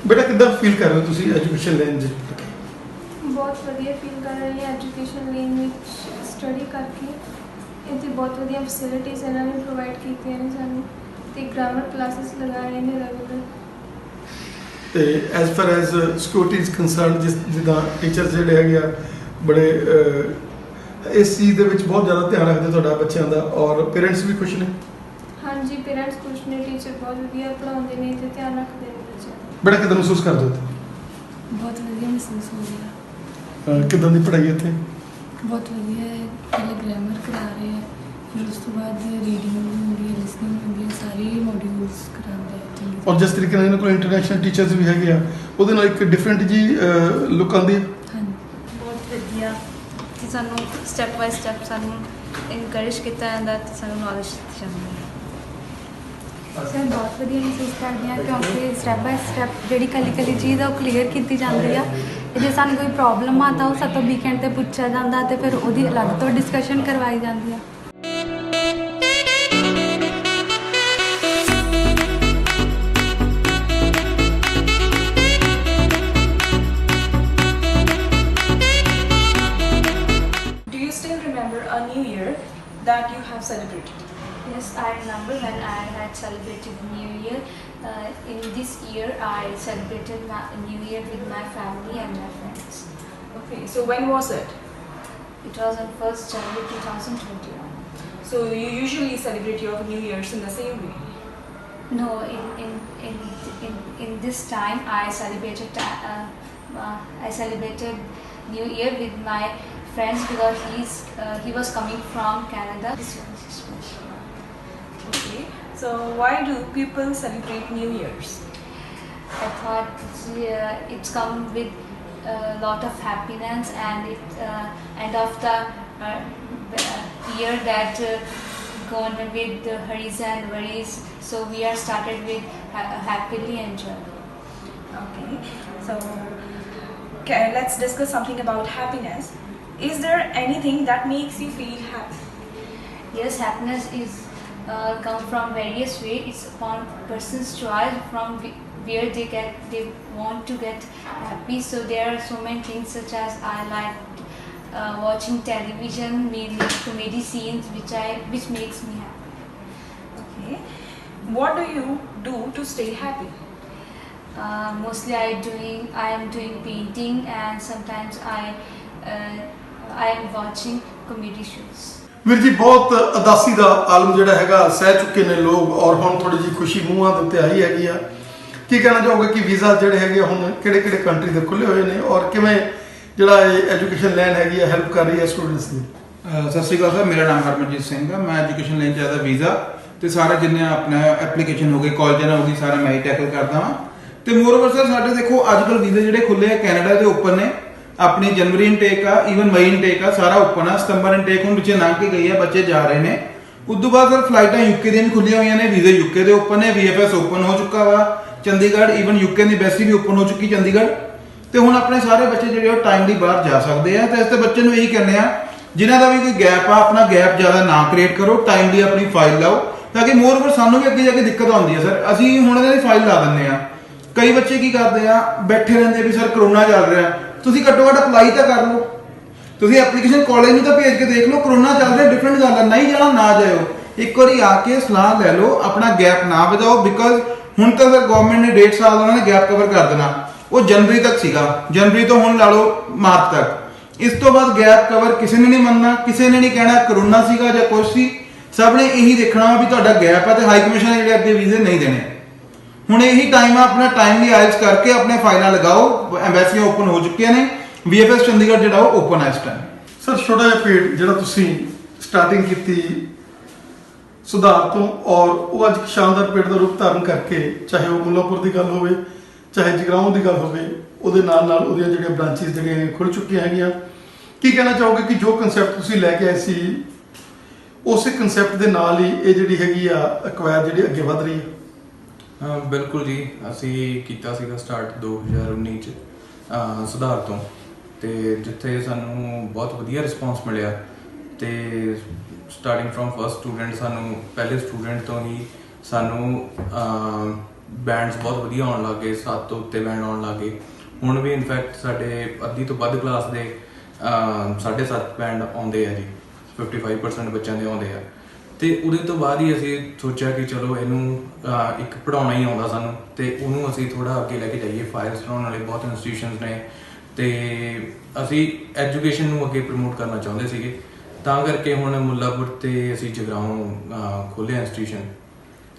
बेटा कितना फील कर रहे हो ਤੁਸੀਂ ਐਜੂਕੇਸ਼ਨ ਲੈਣ ਦੇ? ਬਹੁਤ ਵਧੀਆ ਫੀਲ ਕਰ ਰਹੀ ਹਾਂ ਐਜੂਕੇਸ਼ਨ ਲੈਣ ਵਿੱਚ ਸਟੱਡੀ ਕਰਕੇ। ਇੱਥੇ ਬਹੁਤ ਵਧੀਆ ਫੈਸਿਲਿਟੀਜ਼ ਇਹਨਾਂ ਨੇ ਪ੍ਰੋਵਾਈਡ ਕੀਤੀਆਂ ਨੇ ਸਾਨੂੰ ਤੇ ਗ੍ਰਾਮਰ ਕਲਾਸਿਸ ਲਗਾ ਰਹੇ ਨੇ ਰੈਗੂਲਰ। ਤੇ as far as security is concerned, ਜਿੱਦਾਂ ਟੀਚਰਸ ਜਿਹੜੇ ਹੈਗੇ ਆ ਬੜੇ ਇਸ ਚੀਜ਼ ਦੇ ਵਿੱਚ ਬਹੁਤ ਜ਼ਿਆਦਾ ਧਿਆਨ ਰੱਖਦੇ ਤੁਹਾਡਾ ਬੱਚਿਆਂ ਦਾ, ਔਰ ਪੇਰੈਂਟਸ ਵੀ ਖੁਸ਼ ਨੇ? ਹਾਂਜੀ, ਪੇਰੈਂਟਸ ਖੁਸ਼ ਨੇ, ਟੀਚਰ ਬਹੁਤ ਵਧੀਆ ਪੜ੍ਹਾਉਂਦੇ ਨੇ ਤੇ ਧਿਆਨ ਰੱਖਦੇ ਨੇ ਬੱਚਿਆਂ ਦਾ। ਬੇਟਾ ਕਿੱਦਾਂ ਮਹਿਸੂਸ ਕਰਦੇ ਹੋ? ਬਹੁਤ ਵਧੀਆ ਮਹਿਸੂਸ ਹੋ ਰਿਹਾ। ਕਿੱਦਾਂ ਦੀ ਪੜ੍ਹਾਈ ਇੱਥੇ? ਬਹੁਤ ਵਧੀਆ ਹੈ। ਪਹਿਲੇ ਗ੍ਰਾਮਰ ਕਰਾ ਰਹੇ ਹੈ, ਫਿਰ ਉਸ ਤੋਂ ਬਾਅਦ ਰੀਡਿੰਗ ਹੁੰਦੀ ਹੈ, ਲਿਸਨਿੰਗ ਹੁੰਦੀ ਹੈ, ਸਾਰੇ ਮੋਡਿਊਲਸ ਕਰਾਉਂਦੇ ਆ ਚੰਗੀ ਤਰ੍ਹਾਂ। ਔਰ ਜਿਸ ਤਰੀਕੇ ਨਾਲ ਇਹਨਾਂ ਕੋਲ ਇੰਟਰਨੈਸ਼ਨਲ ਟੀਚਰਸ ਵੀ ਹੈਗੇ ਆ, ਉਹਦੇ ਨਾਲ ਇੱਕ ਡਿਫਰੈਂਟ ਜੀ ਲੁੱਕ ਆਉਂਦੀ ਹੈ। ਹਾਂਜੀ, ਬਹੁਤ ਵਧੀਆ ਕਿ ਸਾਨੂੰ ਸਟੈਪ ਬਾਏ ਸਟੈਪ ਸਾਨੂੰ ਇਨਕਰੇਜ ਕੀਤਾ ਜਾਂਦਾ ਤੇ ਸਾਨੂੰ ਨੌਲੇਜ ਦਿੱਤੀ ਜਾਂਦੀ ਹੈ। ਸਰ ਬਹੁਤ ਵਧੀਆ ਮਹਿਸੂਸ ਕਰਦੇ ਹਾਂ ਕਿਉਂਕਿ ਸਟੈਪ ਬਾਏ ਸਟੈਪ ਜਿਹੜੀ ਕੱਲੀ ਚੀਜ਼ ਆ ਉਹ ਕਲੀਅਰ ਕੀਤੀ ਜਾਂਦੀ ਆ ਤੇ ਜੇ ਸਾਨੂੰ ਕੋਈ ਪ੍ਰੋਬਲਮ ਆ ਤਾਂ ਉਹ ਸਾਡੇ ਤੋਂ ਵੀਕਐਂਡ 'ਤੇ ਪੁੱਛਿਆ ਜਾਂਦਾ ਤੇ ਫਿਰ ਉਹਦੀ ਅਲੱਗ ਤੋਂ ਡਿਸਕਸ਼ਨ ਕਰਵਾਈ ਜਾਂਦੀ ਆ। Do you still remember a new year that you have celebrated? Yes, I remember when I had celebrated New Year. In this year, I celebrated New Year with my family and my friends. Okay, so when was it? It was on 1st January 2021. So you usually celebrate your New Year's in the same way? No, in this time I celebrated New Year with my friends because he was coming from Canada. This one is special. Okay, so why do people celebrate New Year's? I thought it's come with a lot of happiness and it end of the year that gone with the hurries and worries. So we are started with happily and joyfully. Okay, so let's discuss something about happiness. Is there anything that makes you feel happy? Yes, happiness is come from various ways. It's upon person's choice from where they want to get happy. So there are so many things such as I like watching television, mainly comedy scenes, which makes me happy. Okay, what do you do to stay happy? Mostly I am doing painting and sometimes I am watching comedy shows. ਵੀਰ ਜੀ ਬਹੁਤ ਉਦਾਸੀ ਦਾ ਆਲਮ ਜਿਹੜਾ ਹੈਗਾ ਸਹਿ ਚੁੱਕੇ ਨੇ ਲੋਕ ਔਰ ਹੁਣ ਥੋੜੀ ਜਿਹੀ ਖੁਸ਼ੀ ਮੂੰਹਾਂ ਦੇ ਉੱਤੇ ਆਈ ਹੈਗੀ ਆ। ਕੀ ਕਹਿਣਾ ਚਾਹੋਗੇ ਕਿ ਵੀਜ਼ਾ ਜਿਹੜੇ ਹੈਗੇ ਹੁਣ ਕਿਹੜੇ ਕੰਟਰੀ ਦੇ ਖੁੱਲੇ ਹੋਏ ਨੇ ਔਰ ਕਿਵੇਂ ਜਿਹੜਾ ਇਹ ਐਜੂਕੇਸ਼ਨ ਲੈਣ ਹੈਗੀ ਆ ਹੈਲਪ ਕਰ ਰਹੀ ਹੈ ਸਟੂਡੈਂਟਸ ਦੀ? ਸਤਿ ਸ਼੍ਰੀ ਅਕਾਲ ਸਰ, ਮੇਰਾ ਨਾਮ ਹਰਮਨਜੀਤ ਸਿੰਘ ਹੈ। ਮੈਂ ਐਜੂਕੇਸ਼ਨ ਲੈਣ ਚਾਹਦਾ ਵੀਜ਼ਾ ਤੇ ਸਾਰੇ ਜਿੰਨੇ ਆਪਣਾ ਐਪਲੀਕੇਸ਼ਨ ਹੋ ਗਈ ਕਾਲਜਾਂ ਨਾਲ ਹੋ ਗਈ ਸਾਰਾ ਮੈਂ ਹੀ ਟੈਕਲ ਕਰਦਾ ਹਾਂ। ਤੇ ਮੋਰਓਵਰ ਸਰ ਸਾਡੇ ਦੇਖੋ ਅੱਜ ਕੱਲ੍ਹ ਵੀਜ਼ੇ ਜਿਹੜੇ ਖੁੱਲੇ ਆ ਕੈਨੇਡਾ ਦੇ ਓਪਨ ਨੇ, ਆਪਣੀ ਜਨਵਰੀ ਇਨਟੇਕ ਆ, ਈਵਨ ਮਈ ਇਨਟੇਕ ਆ, ਸਾਰਾ ਓਪਨ ਆ। ਸਤੰਬਰ ਇਨਟੇਕ ਹੁਣ ਪਿੱਛੇ ਲੰਘ ਕੇ ਗਈ ਆ, ਬੱਚੇ ਜਾ ਰਹੇ ਨੇ। ਉਸ ਤੋਂ ਬਾਅਦ ਸਰ ਫਲਾਈਟਾਂ ਯੂਕੇ ਦੀਆਂ ਵੀ ਖੁੱਲੀਆਂ ਹੋਈਆਂ ਨੇ, ਵੀਜ਼ੇ ਯੂਕੇ ਦੇ ਓਪਨ ਨੇ, VFS ਓਪਨ ਹੋ ਚੁੱਕਾ ਵਾ, ਚੰਡੀਗੜ੍ਹ ਈਵਨ ਯੂਕੇ ਦੀ ਐਮਬੈਸੀ ਵੀ ਓਪਨ ਹੋ ਚੁੱਕੀ ਚੰਡੀਗੜ੍ਹ। ਤੇ ਹੁਣ ਆਪਣੇ ਸਾਰੇ ਬੱਚੇ ਜਿਹੜੇ ਉਹ ਟਾਈਮਲੀ ਬਾਹਰ ਜਾ ਸਕਦੇ ਆ। ਤੇ ਇਸ ਤੇ ਬੱਚੇ ਨੂੰ ਇਹੀ ਕਹਿੰਦੇ ਆ ਜਿਨ੍ਹਾਂ ਦਾ ਵੀ ਕੋਈ ਗੈਪ ਆ ਆਪਣਾ ਗੈਪ ਜ਼ਿਆਦਾ ਨਾ ਕ੍ਰੀਏਟ ਕਰੋ, ਟਾਈਮਲੀ ਆਪਣੀ ਫਾਈਲ ਲਾਓ ਤਾਂ ਕਿ ਮੋਰਓਵਰ ਸਾਨੂੰ ਵੀ ਅੱਗੇ ਜਾ ਕੇ ਦਿੱਕਤ ਆਉਂਦੀ ਹੈ ਸਰ। ਅਸੀਂ ਹੁਣ ਇਹਨਾਂ ਦੀ ਫਾਈਲ ਲਾ ਦਿੰਦੇ ਆ। ਕਈ ਬੱਚੇ ਕੀ ਕਰਦੇ ਆ ਬੈਠੇ ਰਹਿੰਦੇ ਵੀ ਸਰ ਕਰੋਨਾ ਚੱਲ ਰਿਹਾ, ਤੁਸੀਂ ਘੱਟੋ ਘੱਟ ਅਪਲਾਈ ਤਾਂ ਕਰ ਲਓ, ਤੁਸੀਂ ਐਪਲੀਕੇਸ਼ਨ ਕਾਲਜ ਨੂੰ ਤਾਂ ਭੇਜ ਕੇ ਦੇਖ ਲਓ। ਕਰੋਨਾ ਚੱਲ ਰਿਹਾ ਡਿਫਰੈਂਟ ਗੱਲ ਹੈ, ਨਹੀਂ ਜਾਣਾ ਨਾ ਜਾਇਓ, ਇੱਕ ਵਾਰੀ ਆ ਕੇ ਸਲਾਹ ਲੈ ਲਓ, ਆਪਣਾ ਗੈਪ ਨਾ ਵਧਾਓ। ਬਿਕਾਜ਼ ਹੁਣ ਤਾਂ ਸਰ ਗਵਰਨਮੈਂਟ ਨੇ 1.5 ਸਾਲ ਉਹਨਾਂ ਨੇ ਗੈਪ ਕਵਰ ਕਰ ਦੇਣਾ, ਉਹ ਜਨਵਰੀ ਤੱਕ ਸੀਗਾ, ਜਨਵਰੀ ਤੋਂ ਹੁਣ ਲਾ ਲਓ ਮਾਰਚ ਤੱਕ। ਇਸ ਤੋਂ ਬਾਅਦ ਗੈਪ ਕਵਰ ਕਿਸੇ ਨੇ ਨਹੀਂ ਮੰਨਣਾ, ਕਿਸੇ ਨੇ ਨਹੀਂ ਕਹਿਣਾ ਕਰੋਨਾ ਸੀਗਾ ਜਾਂ ਕੁਛ ਸੀ, ਸਭ ਨੇ ਇਹੀ ਦੇਖਣਾ ਵੀ ਤੁਹਾਡਾ ਗੈਪ ਹੈ ਤੇ ਹਾਈ ਕਮਿਸ਼ਨ ਨੇ ਜਿਹੜੇ ਅੱਗੇ ਵੀਜ਼ੇ ਨਹੀਂ ਦੇਣੇ। ਹੁਣ ਇਹੀ ਟਾਈਮ ਆ, ਆਪਣਾ ਟਾਈਮਲੀ ਆਇਲਸ ਕਰਕੇ ਆਪਣੇ ਫਾਈਲਾਂ ਲਗਾਓ। ਐਮਬੈਸੀਆਂ ਓਪਨ ਹੋ ਚੁੱਕੀਆਂ ਨੇ, VFS ਚੰਡੀਗੜ੍ਹ ਜਿਹੜਾ ਉਹ ਓਪਨ ਹੈ ਇਸ ਟਾਈਮ। ਸਰ ਛੋਟਾ ਜਿਹਾ ਪੇੜ ਜਿਹੜਾ ਤੁਸੀਂ ਸਟਾਰਟਿੰਗ ਕੀਤੀ ਸੁਧਾਰ ਤੋਂ ਔਰ ਉਹ ਅੱਜ ਸ਼ਾਨਦਾਰ ਪੇੜ ਦਾ ਰੂਪ ਧਾਰਨ ਕਰਕੇ, ਚਾਹੇ ਉਹ ਮੁੱਲਾਂਪੁਰ ਦੀ ਗੱਲ ਹੋਵੇ ਚਾਹੇ ਜਗਰਾਓਂ ਦੀ ਗੱਲ ਹੋਵੇ, ਉਹਦੇ ਨਾਲ ਨਾਲ ਉਹਦੀਆਂ ਜਿਹੜੀਆਂ ਬ੍ਰਾਂਚਿਸ ਜਿਹੜੀਆਂ ਖੁੱਲ ਚੁੱਕੀਆਂ ਹੈਗੀਆਂ। ਕੀ ਕਹਿਣਾ ਚਾਹੋਗੇ ਕਿ ਜੋ ਕਨਸੈਪਟ ਤੁਸੀਂ ਲੈ ਕੇ ਆਏ ਸੀ ਉਸੇ ਕਨਸੈਪਟ ਦੇ ਨਾਲ ਹੀ ਇਹ ਜਿਹੜੀ ਹੈਗੀ ਆ ਅਕਵਾਇਰ ਜਿਹੜੀ ਅੱਗੇ ਵਧ ਰਹੀ ਹੈ? ਬਿਲਕੁਲ ਜੀ, ਅਸੀਂ ਕੀਤਾ ਸੀਗਾ ਸਟਾਰਟ 2019 ਚ ਸੁਧਾਰ ਤੋਂ, ਤੇ ਜਿੱਥੇ ਸਾਨੂੰ ਬਹੁਤ ਵਧੀਆ ਰਿਸਪੌਂਸ ਮਿਲਿਆ। ਤੇ ਸਟਾਰਟਿੰਗ ਫਰੋਮ ਫਸਟ ਸਟੂਡੈਂਟ, ਸਾਨੂੰ ਪਹਿਲੇ ਸਟੂਡੈਂਟ ਤੋਂ ਹੀ ਸਾਨੂੰ ਬੈਂਡਸ ਬਹੁਤ ਵਧੀਆ ਆਉਣ ਲੱਗ ਗਏ, 7 ਤੋਂ ਉੱਤੇ ਬੈਂਡ ਆਉਣ ਲੱਗ ਗਏ। ਹੁਣ ਵੀ ਇਨਫੈਕਟ ਸਾਡੇ ਅੱਧੀ ਤੋਂ ਵੱਧ ਕਲਾਸ ਦੇ 7.5 ਬੈਂਡ ਆਉਂਦੇ ਆ ਜੀ, 55% ਬੱਚਿਆਂ ਦੇ ਆਉਂਦੇ ਆ। ਤੇ ਉਹਦੇ ਤੋਂ ਬਾਅਦ ਹੀ ਅਸੀਂ ਸੋਚਿਆ ਕਿ ਚਲੋ ਇਹਨੂੰ ਇੱਕ ਪੜ੍ਹਾਉਣਾ ਹੀ ਆਉਂਦਾ ਸਾਨੂੰ, ਤੇ ਉਹਨੂੰ ਅਸੀਂ ਥੋੜਾ ਅੱਗੇ ਲੈ ਕੇ ਜਾਈਏ। ਫਾਇਰ ਸਟਾਉਣ ਵਾਲੇ ਬਹੁਤ ਇੰਸਟੀਟਿਊਸ਼ਨਸ ਨੇ ਤੇ ਅਸੀਂ ਐਜੂਕੇਸ਼ਨ ਨੂੰ ਅੱਗੇ ਪ੍ਰਮੋਟ ਕਰਨਾ ਚਾਹੁੰਦੇ ਸੀਗੇ, ਤਾਂ ਕਰਕੇ ਹੁਣ ਮੁੱਲਾਂਪੁਰ ਤੇ ਅਸੀਂ ਜਗਰਾਓਂ ਖੋਲ੍ਹਿਆ ਇੰਸਟੀਟਿਊਸ਼ਨ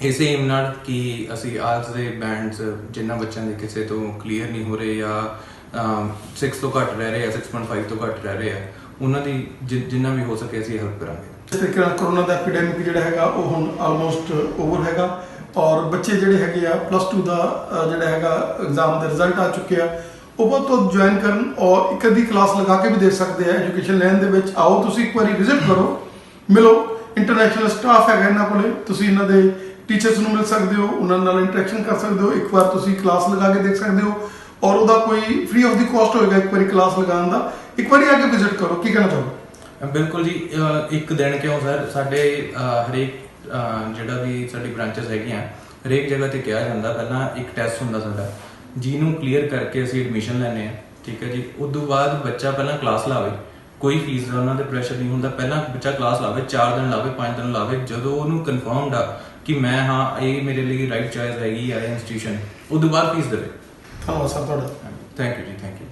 ਇਸੇ ਏਮ ਨਾਲ ਕਿ ਅਸੀਂ ਆਇਲਸ ਦੇ ਬੈਂਡਸ ਜਿਨ੍ਹਾਂ ਬੱਚਿਆਂ ਦੇ ਕਿਸੇ ਤੋਂ ਕਲੀਅਰ ਨਹੀਂ ਹੋ ਰਹੇ ਜਾਂ 6 ਤੋਂ ਘੱਟ ਰਹਿ ਰਹੇ ਆ, 6.5 ਤੋਂ ਘੱਟ ਰਹਿ ਰਹੇ ਆ, ਉਹਨਾਂ ਦੀ ਜਿੰਨਾ ਵੀ ਹੋ ਸਕੇ ਅਸੀਂ ਹੈਲਪ ਕਰਾਂਗੇ। ਜਿਸ ਤਰੀਕੇ ਨਾਲ ਕਰੋਨਾ ਦਾ ਐਪੀਡੈਮਿਕ ਜਿਹੜਾ ਹੈਗਾ ਉਹ ਹੁਣ ਆਲਮੋਸਟ ਓਵਰ ਹੈਗਾ ਔਰ ਬੱਚੇ ਜਿਹੜੇ ਹੈਗੇ ਆ +2 ਦਾ ਜਿਹੜਾ ਹੈਗਾ ਐਗਜ਼ਾਮ ਦੇ ਰਿਜ਼ਲਟ ਆ ਚੁੱਕੇ ਆ, ਉਹ ਤੋਂ ਜੁਆਇਨ ਕਰਨ ਔਰ ਇੱਕ ਅੱਧੀ ਕਲਾਸ ਲਗਾ ਕੇ ਵੀ ਦੇ ਸਕਦੇ ਆ। ਐਜੂਕੇਸ਼ਨ ਲੈਣ ਦੇ ਵਿੱਚ ਆਓ, ਤੁਸੀਂ ਇੱਕ ਵਾਰੀ ਵਿਜ਼ਿਟ ਕਰੋ, ਮਿਲੋ। ਇੰਟਰਨੈਸ਼ਨਲ ਸਟਾਫ ਹੈਗਾ ਇਹਨਾਂ ਕੋਲੇ, ਤੁਸੀਂ ਇਹਨਾਂ ਦੇ ਟੀਚਰਸ ਨੂੰ ਮਿਲ ਸਕਦੇ ਹੋ, ਉਹਨਾਂ ਨਾਲ ਇੰਟਰੈਕਸ਼ਨ ਕਰ ਸਕਦੇ ਹੋ, ਇੱਕ ਵਾਰ ਤੁਸੀਂ ਕਲਾਸ ਲਗਾ ਕੇ ਦੇਖ ਸਕਦੇ ਹੋ ਔਰ ਉਹਦਾ ਕੋਈ ਫ੍ਰੀ ਆਫ ਦੀ ਕਾਸਟ ਹੋਏਗਾ ਇੱਕ ਵਾਰੀ ਕਲਾਸ ਲਗਾਉਣ ਦਾ। ਇੱਕ ਵਾਰੀ ਆ ਕੇ ਵਿਜ਼ਿਟ ਕਰੋ। ਕੀ ਕਹਿਣਾ ਚਾਹੋਗੇ? ਬਿਲਕੁਲ ਜੀ, ਇੱਕ ਦਿਨ ਕਿਉਂ ਸਰ, ਸਾਡੇ ਹਰੇਕ ਜਿਹੜਾ ਵੀ ਸਾਡੀ ਬ੍ਰਾਂਚਸ ਹੈਗੀਆਂ ਹਰੇਕ ਜਗ੍ਹਾ ਤੇ ਕਿਹਾ ਜਾਂਦਾ ਪਹਿਲਾਂ ਇੱਕ ਟੈਸਟ ਹੁੰਦਾ ਸਾਡਾ, ਜਿਹਨੂੰ ਕਲੀਅਰ ਕਰਕੇ ਅਸੀਂ ਐਡਮਿਸ਼ਨ ਲੈਂਦੇ ਹਾਂ। ਠੀਕ ਹੈ ਜੀ, ਉਸ ਤੋਂ ਬਾਅਦ ਬੱਚਾ ਪਹਿਲਾਂ ਕਲਾਸ ਲਾਵੇ, ਕੋਈ ਫੀਸ ਦਾ ਉਹਨਾਂ ਦੇ ਪ੍ਰੈਸ਼ਰ ਨਹੀਂ ਹੁੰਦਾ। ਪਹਿਲਾਂ ਬੱਚਾ ਕਲਾਸ ਲਾਵੇ, 4 ਦਿਨ ਲਾਵੇ, 5 ਦਿਨ ਲਾਵੇ, ਜਦੋਂ ਉਹਨੂੰ ਕਨਫਰਮਡ ਆ ਕਿ ਮੈਂ ਹਾਂ ਇਹ ਮੇਰੇ ਲਈ ਰਾਈਟ ਚੋਇਸ ਹੈਗੀ ਆ ਇੰਸਟੀਟਿਊਸ਼ਨ, ਉਸ ਤੋਂ ਬਾਅਦ ਫੀਸ ਦੇਵੇ। ਧੰਨਵਾਦ ਸਰ ਤੁਹਾਡਾ। ਥੈਂਕ ਯੂ ਜੀ, ਥੈਂਕ ਯੂ।